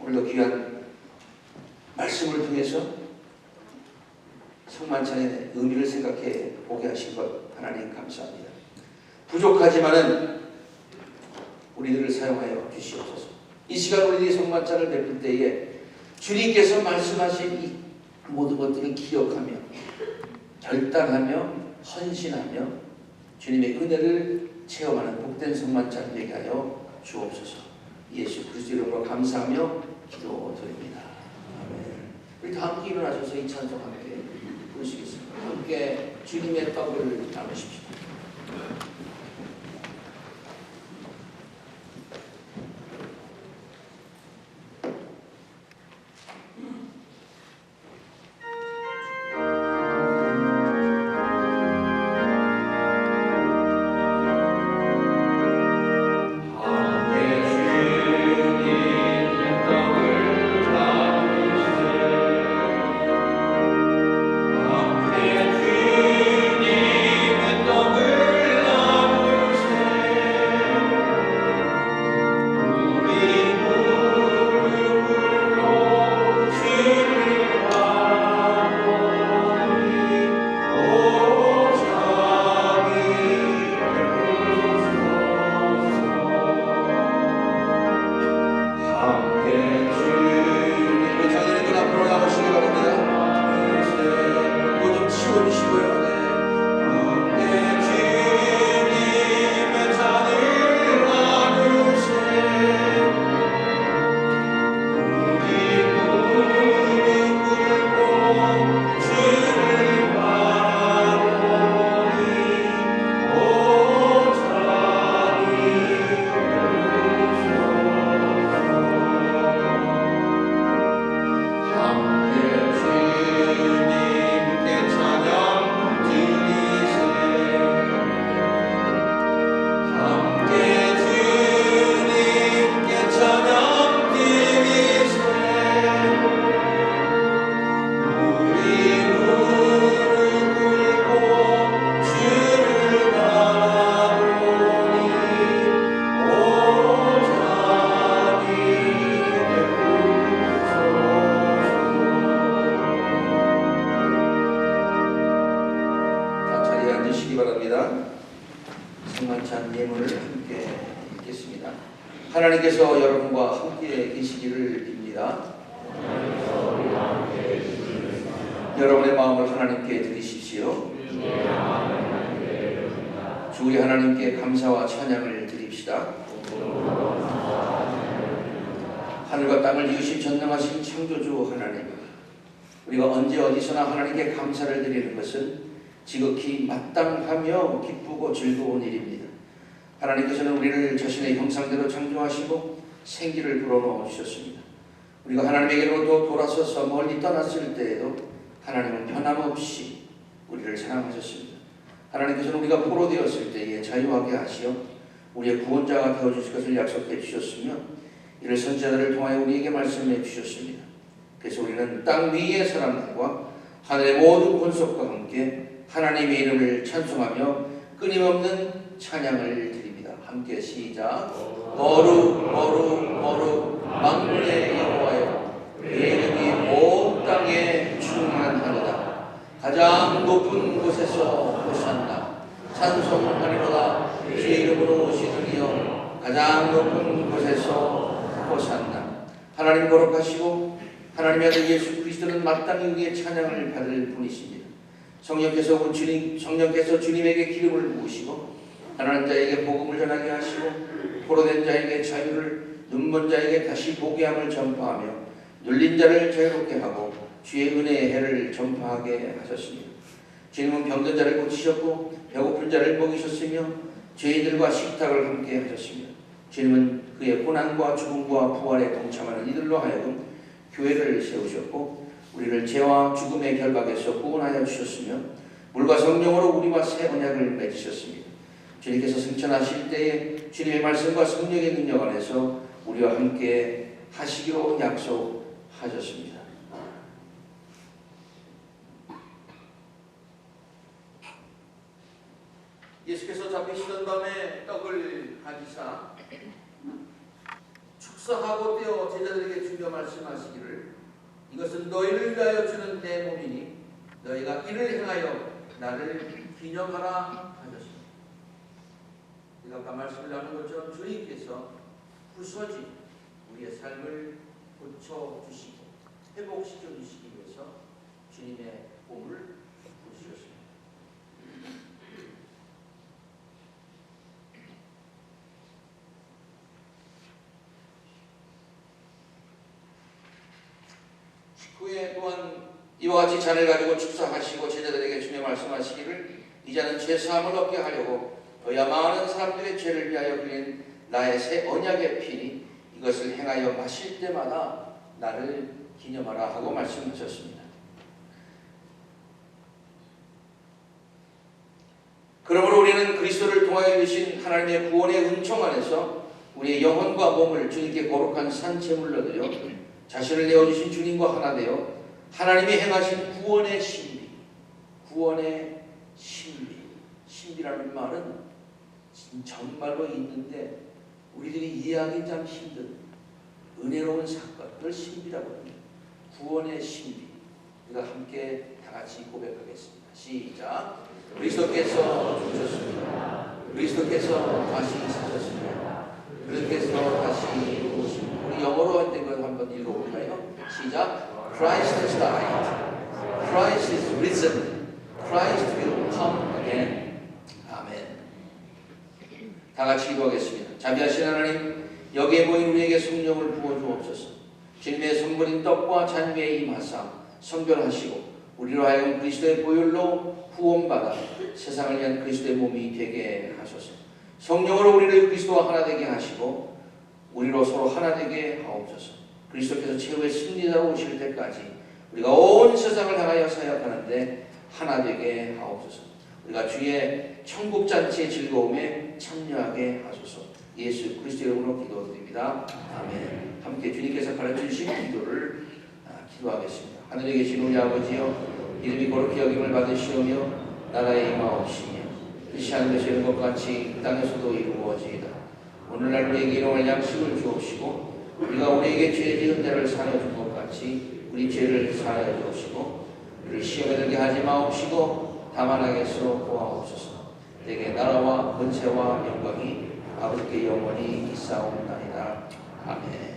오늘도 귀한 말씀을 통해서 성만찬의 의미를 생각해 보게 하신 것 하나님 감사합니다. 부족하지만은 우리들을 사용하여 주시옵소서. 이 시간 우리들이 성만찬을 베풀 때에 주님께서 말씀하신 이 모든 것들을 기억하며 결단하며 헌신하며 주님의 은혜를 체험하는 복된 성만찬 되게 하여 주옵소서. 예수 그리스도 이름으로 감사하며 기도드립니다. 아멘. 우리 다 함께 일어나셔서 이 찬송 함께 부르시겠습니다. 함께 주님의 떡을 나누십시오. 성만찬 예물을 함께 읽겠습니다. 하나님께서 여러분과 함께 계시기를 빕니다. 여러분의 마음을 하나님께 드리십시오. 주 우리 하나님께 감사와 찬양을 드립시다. 하늘과 땅을 이으신 전능하신 창조주 하나님, 우리가 언제 어디서나 하나님께 감사를 드리는 것은 지극히 마땅하며 기쁘고 즐거운 일입니다. 하나님께서는 우리를 자신의 형상대로 창조하시고 생기를 불어넣어 주셨습니다. 우리가 하나님에게로부터 돌아서서 멀리 떠났을 때에도 하나님은 변함없이 우리를 사랑하셨습니다. 하나님께서는 우리가 포로되었을 때에 자유하게 하시어 우리의 구원자가 되어주실 것을 약속해 주셨으며 이를 선지자들을 통하여 우리에게 말씀해 주셨습니다. 그래서 우리는 땅 위의 사람들과 하늘의 모든 권속과 함께 하나님의 이름을 찬송하며 끊임없는 찬양을 드립니다. 함께 시작. 거룩 거룩 거룩 만군의 여호와여, 내 이름이 온 땅에 충만하도다. 가장 높은 곳에서 호산나. 찬송하리로다. 주의 이름으로 오시는 이여, 가장 높은 곳에서 호산나. 하나님 거룩하시고 하나님의 아들 예수 그리스도는 마땅히 우리의 찬양을 받을 분이십니다. 성령께서 주님에게 기름을 부으시고 가난한 자에게 복음을 전하게 하시고 포로된 자에게 자유를, 눈먼 자에게 다시 보게 함을 전파하며 눌린 자를 자유롭게 하고 주의 은혜의 해를 전파하게 하셨습니다. 주님은 병든 자를 고치셨고 배고픈 자를 먹이셨으며 죄인들과 식탁을 함께 하셨습니다. 주님은 그의 고난과 죽음과 부활에 동참하는 이들로 하여금 교회를 세우셨고 우리를 죄와 죽음의 결박에서 구원하여 주셨으며 물과 성령으로 우리와 새 언약을 맺으셨습니다. 주님께서 승천하실 때에 주님의 말씀과 성령의 능력 안에서 우리와 함께 하시기로 약속하셨습니다. 예수께서 잡히시던 밤에 떡을 가지사 축사하고 떼어 제자들에게 주며 말씀하시기를 이것은 너희를 위하여 주는 내 몸이니 너희가 이를 행하여 나를 기념하라 하셨습니다. 우리가 아까 말씀을 나눈 것처럼 주님께서 부서진 우리의 삶을 고쳐주시고 회복시켜주시기 위해서 주님의 몸을 부으셨습니다. 후에 또한 이와 같이 잔을 가지고 축사하시고 제자들에게 주며 말씀하시기를 이 잔은 죄사함을 얻게 하려고 너희와 많은 사람들의 죄를 위하여 흘린 나의 새 언약의 피니 이것을 행하여 마실 때마다 나를 기념하라 하고 말씀하셨습니다. 그러므로 우리는 그리스도를 통하여 주신 하나님의 구원의 은총 안에서 우리의 영혼과 몸을 주님께 거룩한 산제물로 드려 자신을 내어주신 주님과 하나 되어 하나님이 행하신 구원의 신비라는 말은 정말로 있는데 우리들이 이해하기 참 힘든 은혜로운 사건, 그걸 신비라고 합니다. 구원의 신비. 우리가 함께 다 같이 고백하겠습니다. 시작. 그리스도께서 죽으셨습니다. 그리스도께서 다시 사셨습니다. 그리스도께서 다시 오십니다. 우리 영어로 된 걸 한번 읽어볼까요? 시작. Christ has died. Christ is risen. Christ will come again. 아멘. 다 같이 기도하겠습니다. 자비하신 하나님, 여기에 모인 우리에게 성령을 부어주옵소서. 주님의 선물인 떡과 잔 위에 임하사 성결하시고 우리로 하여금 그리스도의 보혈로 구원받아 세상을 위한 그리스도의 몸이 되게 하소서. 성령으로 우리를 그리스도와 하나 되게 하시고 우리로 서로 하나 되게 하옵소서. 그리스도께서 최후의 승리자로 오실 때까지 우리가 온 세상을 향하여 사역하는데 하나 되게 하옵소서. 우리가 주의 천국 잔치의 즐거움에 참여하게 하소서. 예수 그리스도의 이름으로 기도드립니다. 아멘. 함께 주님께서 가르쳐주신 기도를 기도하겠습니다. 하늘에 계신 우리 아버지여, 이름이 거룩히 여김을 받으시오며 나라의 임하옵시며 뜻이 하늘에서 이룬 것 같이 땅에서도 이루어지이다. 오늘날 우리에게 일용할 양식을 주옵시고 우리가 우리에게 죄 지은 자를 사하여 준 것 같이 우리 죄를 사하여 주옵시고 우리를 시험에 들게 하지 마옵시고 다만 악에서 구하옵소서. 내게 나라와 권세와 영광이 아버지께 영원히 있사옵나이다. 아멘.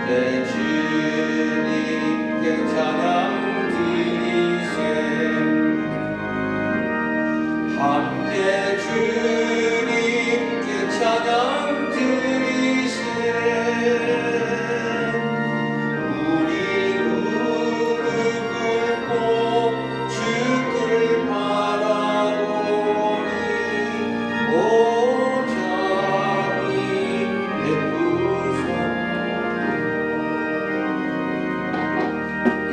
내 주님께 찬양 드리세 함께 주님께 찬양 드리세 우리 무릎 꿇고 주를 바라보니 오자비 베푸소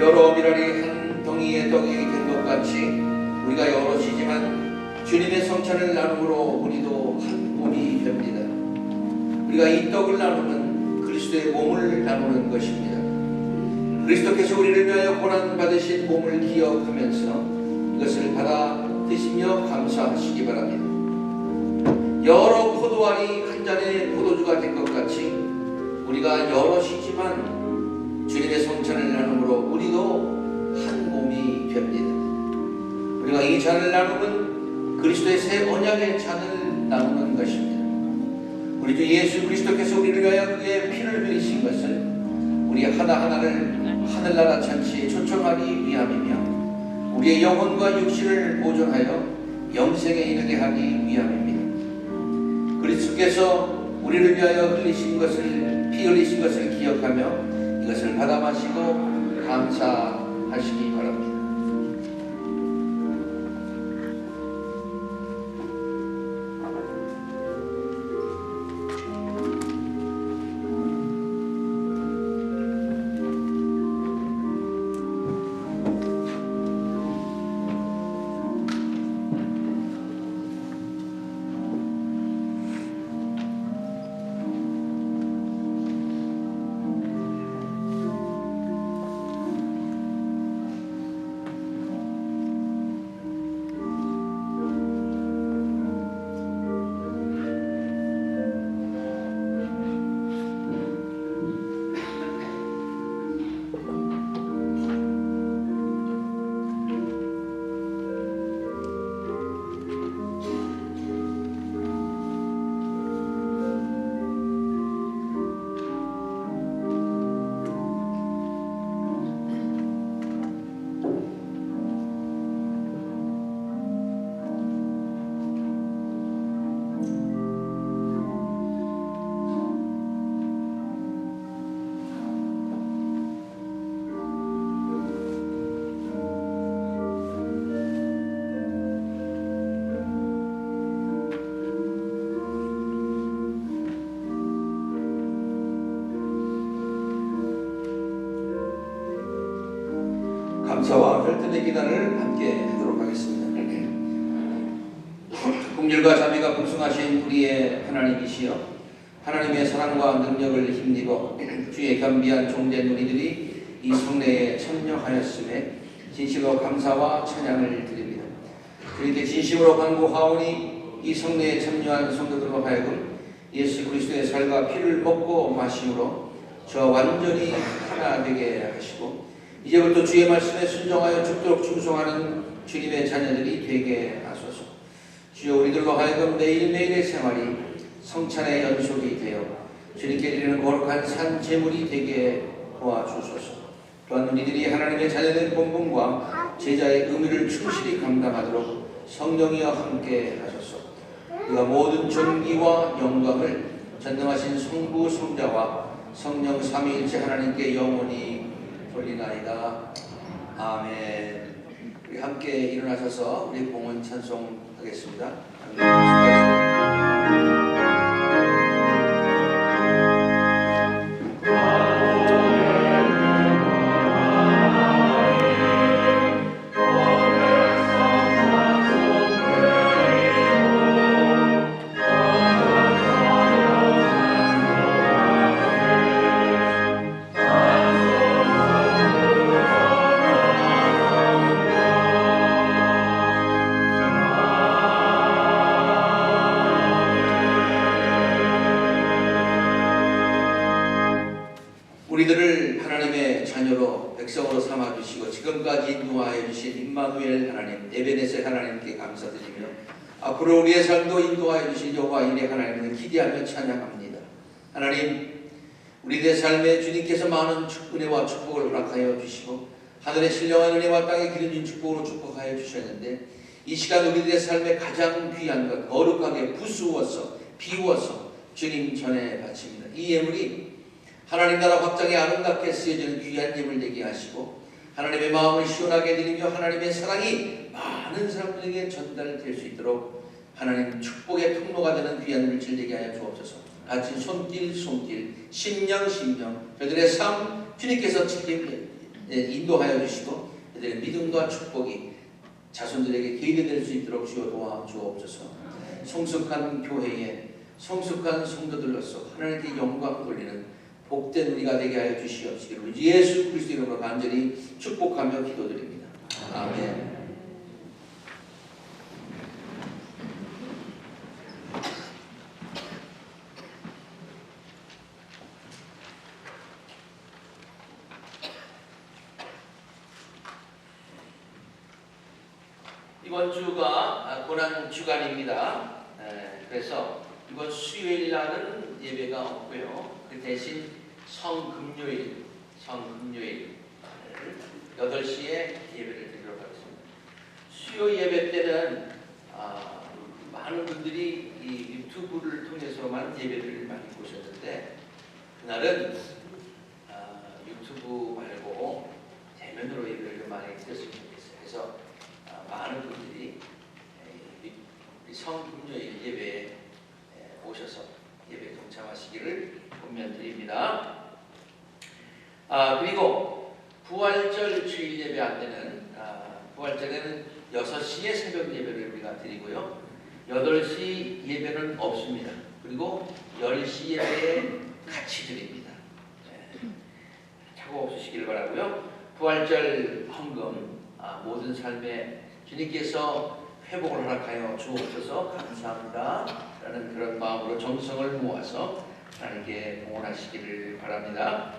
여러 미랄이 한 덩이의 떡이 된 것 같이 우리가 여럿이지만 주님의 성찬을 나눔으로 우리도 한 몸이 됩니다. 우리가 이 떡을 나누면 그리스도의 몸을 나누는 것입니다. 그리스도께서 우리를 위하여 고난 받으신 몸을 기억하면서 이것을 받아 드시며 감사하시기 바랍니다. 여러 포도알이 한 잔의 포도주가 된 것 같이 우리가 여럿이지만 주님의 성찬을 나눔으로 우리도 한 몸이 됩니다. 우리가 이 잔을 나누면 그리스도의 새 언약의 잔을 나누는 것입니다. 우리 주 예수 그리스도께서 우리를 위하여 그의 피를 흘리신 것을 우리 하나하나를 하늘나라 잔치에 초청하기 위함이며 우리의 영혼과 육신을 보존하여 영생에 이르게 하기 위함입니다. 그리스도께서 우리를 위하여 흘리신 것을 피 흘리신 것을 기억하며 이것을 받아 마시고 감사하시기 바랍니다. 감사와 혈전의 기단을 함께 하도록 하겠습니다. 긍휼과 자비가 풍성하신 우리의 하나님이시여 하나님의 사랑과 능력을 힘입어 주의 겸비한 종된 우리들이 이 성례에 참여하였음에 진실로 감사와 찬양을 드립니다. 그렇게 진심으로 간구하오니 이 성례에 참여한 성도들로 하여금 예수 그리스도의 살과 피를 먹고 마심으로 저 완전히 하나 되게 하시고 이제부터 주의 말씀에 순종하여 죽도록 충성하는 주님의 자녀들이 되게 하소서. 주여 우리들로 하여금 매일매일의 생활이 성찬의 연속이 되어 주님께 드리는 거룩한 산 제물이 되게 도와주소서. 또한 우리들이 하나님의 자녀된 본분과 제자의 의미를 충실히 감당하도록 성령이여 함께 하소서. 우리가 모든 존귀와 영광을 전능하신 성부 성자와 성령 삼위일체 하나님께 영원히 돌리나이다. 아멘. 우리 함께 일어나셔서 우리 봉헌 찬송하겠습니다. 우리들을 하나님의 자녀로 백성으로 삼아주시고 지금까지 인도하여 주신 임마누엘 하나님, 에베네셀 하나님께 감사드리며 앞으로 우리의 삶도 인도하여 주신 여호와 이레 하나님을 기대하며 찬양합니다. 하나님, 우리들의 삶에 주님께서 많은 은혜와 축복을 허락하여 주시고 하늘의 신령한 은혜와 땅에 기름진 축복으로 축복하여 주셨는데 이 시간 우리들의 삶에 가장 귀한 것 거룩하게 부수어서 비워서 주님 전에 바칩니다. 이 예물이 하나님 나라 확장에 아름답게 쓰여지는 귀한 예물 되게 하시고 하나님의 마음을 시원하게 드리며 하나님의 사랑이 많은 사람들에게 전달될 수 있도록 하나님 축복의 통로가 되는 귀한 물질 되게 하여 주옵소서. 같이 손길 심령 저들의 삶 주님께서 책임 인도하여 주시고 그들의 믿음과 축복이 자손들에게 계기가 될 수 있도록 주여 도와 주옵소서. 성숙한 교회에 성숙한 성도들로서 하나님께 영광 돌리는 복된 우리가 되게 하여 주시옵시기를 예수 그리스도 이름으로 간절히 축복하며 기도드립니다. 아멘. 이번 주가 고난 주간입니다. 그래서 이번 수요일 날은 예배가 없고요. 그 대신 성금요일 8시에 예배를 드리도록 하겠습니다. 수요 예배 때는 많은 분들이 이 유튜브를 통해서만 예배를 많이 보셨는데 그날은 유튜브 말고 대면으로 예배를 좀 많이 드렸으면 좋겠어요. 그래서 많은 분들이 성금요일 예배에 오셔서 예배에 동참하시기를 권면드립니다. 그리고 부활절 주일 예배 할 때는 부활절에는 6시에 새벽 예배를 우리가 드리고요. 8시 예배는 없습니다. 그리고 10시 예배에 같이 드립니다. 착오 없으시길 바라고요. 부활절 헌금 모든 삶에 주님께서 회복을 허락하여 주옵소서 감사합니다 라는 그런 마음으로 정성을 모아서 하나님께 봉헌하시기를 바랍니다.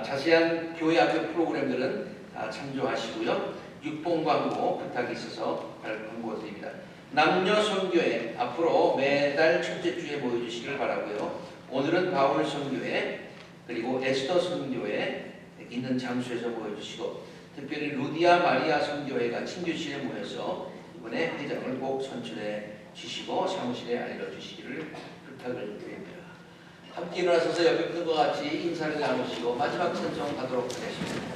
자세한 교회 앞에 프로그램들은 참조하시고요. 육봉 광고 부탁이 있어서 광고드립니다. 남녀 선교회 앞으로 매달 첫째 주에 모여주시길 바라고요. 오늘은 바울 선교회 그리고 에스더 선교회 있는 장소에서 모여주시고 특별히 루디아 마리아 선교회가 친교실에 모여서 이번에 회장을 꼭 선출해 주시고 사무실에 알려주시기를 부탁을 드립니다. 함께 일어나서서 옆에 있는 것 같이 인사를 나누시고 마지막 찬송 가도록 하겠습니다.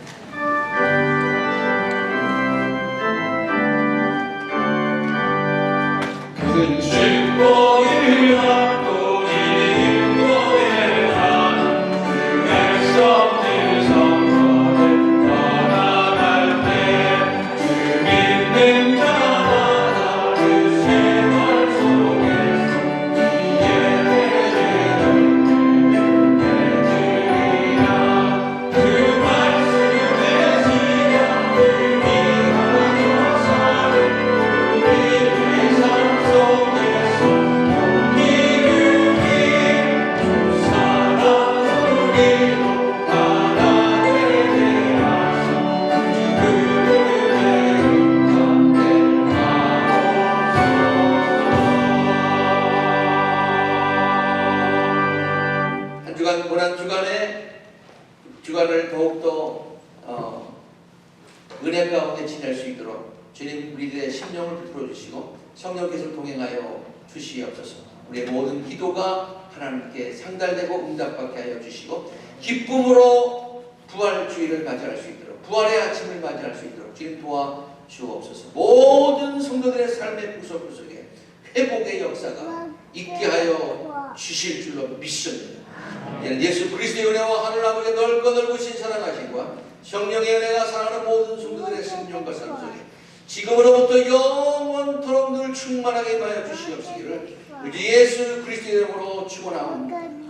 큰 축복을 얻고 이 교회한 그 백성들 성도들 떠나갈 때 그 믿는 자마다 그 생활 속에서 이 예배를 드리라. 그 말씀의 시간을 믿어 사는 우리의 삶 속에서 용기를 위해 주 사랑 우리로 하나 되게 하사 한 주간 고난 주간을 더욱더 은혜 가운데 지낼 수 있도록 주님 우리들의 심령을 풀어주시고 성령께서 동행하여 주시옵소서. 우리의 모든 기도가 하나님께 상달되고 응답받게 하여 주시고 기쁨으로 부활주의를 맞이할 수 있도록 부활의 아침을 맞이할 수 있도록 주님 도와주옵소서. 모든 성도들의 삶의 구석구석에 회복의 역사가 있게 하여 주실 줄로 믿습니다. 예수 그리스도의 은혜와 하늘 아버지의 넓고 넓으신 사랑하심과 성령의 은혜가 사랑하는 모든 성도들의 생명과 삶 속에 지금으로부터 영원토록 늘 충만하게 임하여 주시옵시기를 우리 예수 그리스도의 이름으로 축원하옵니다.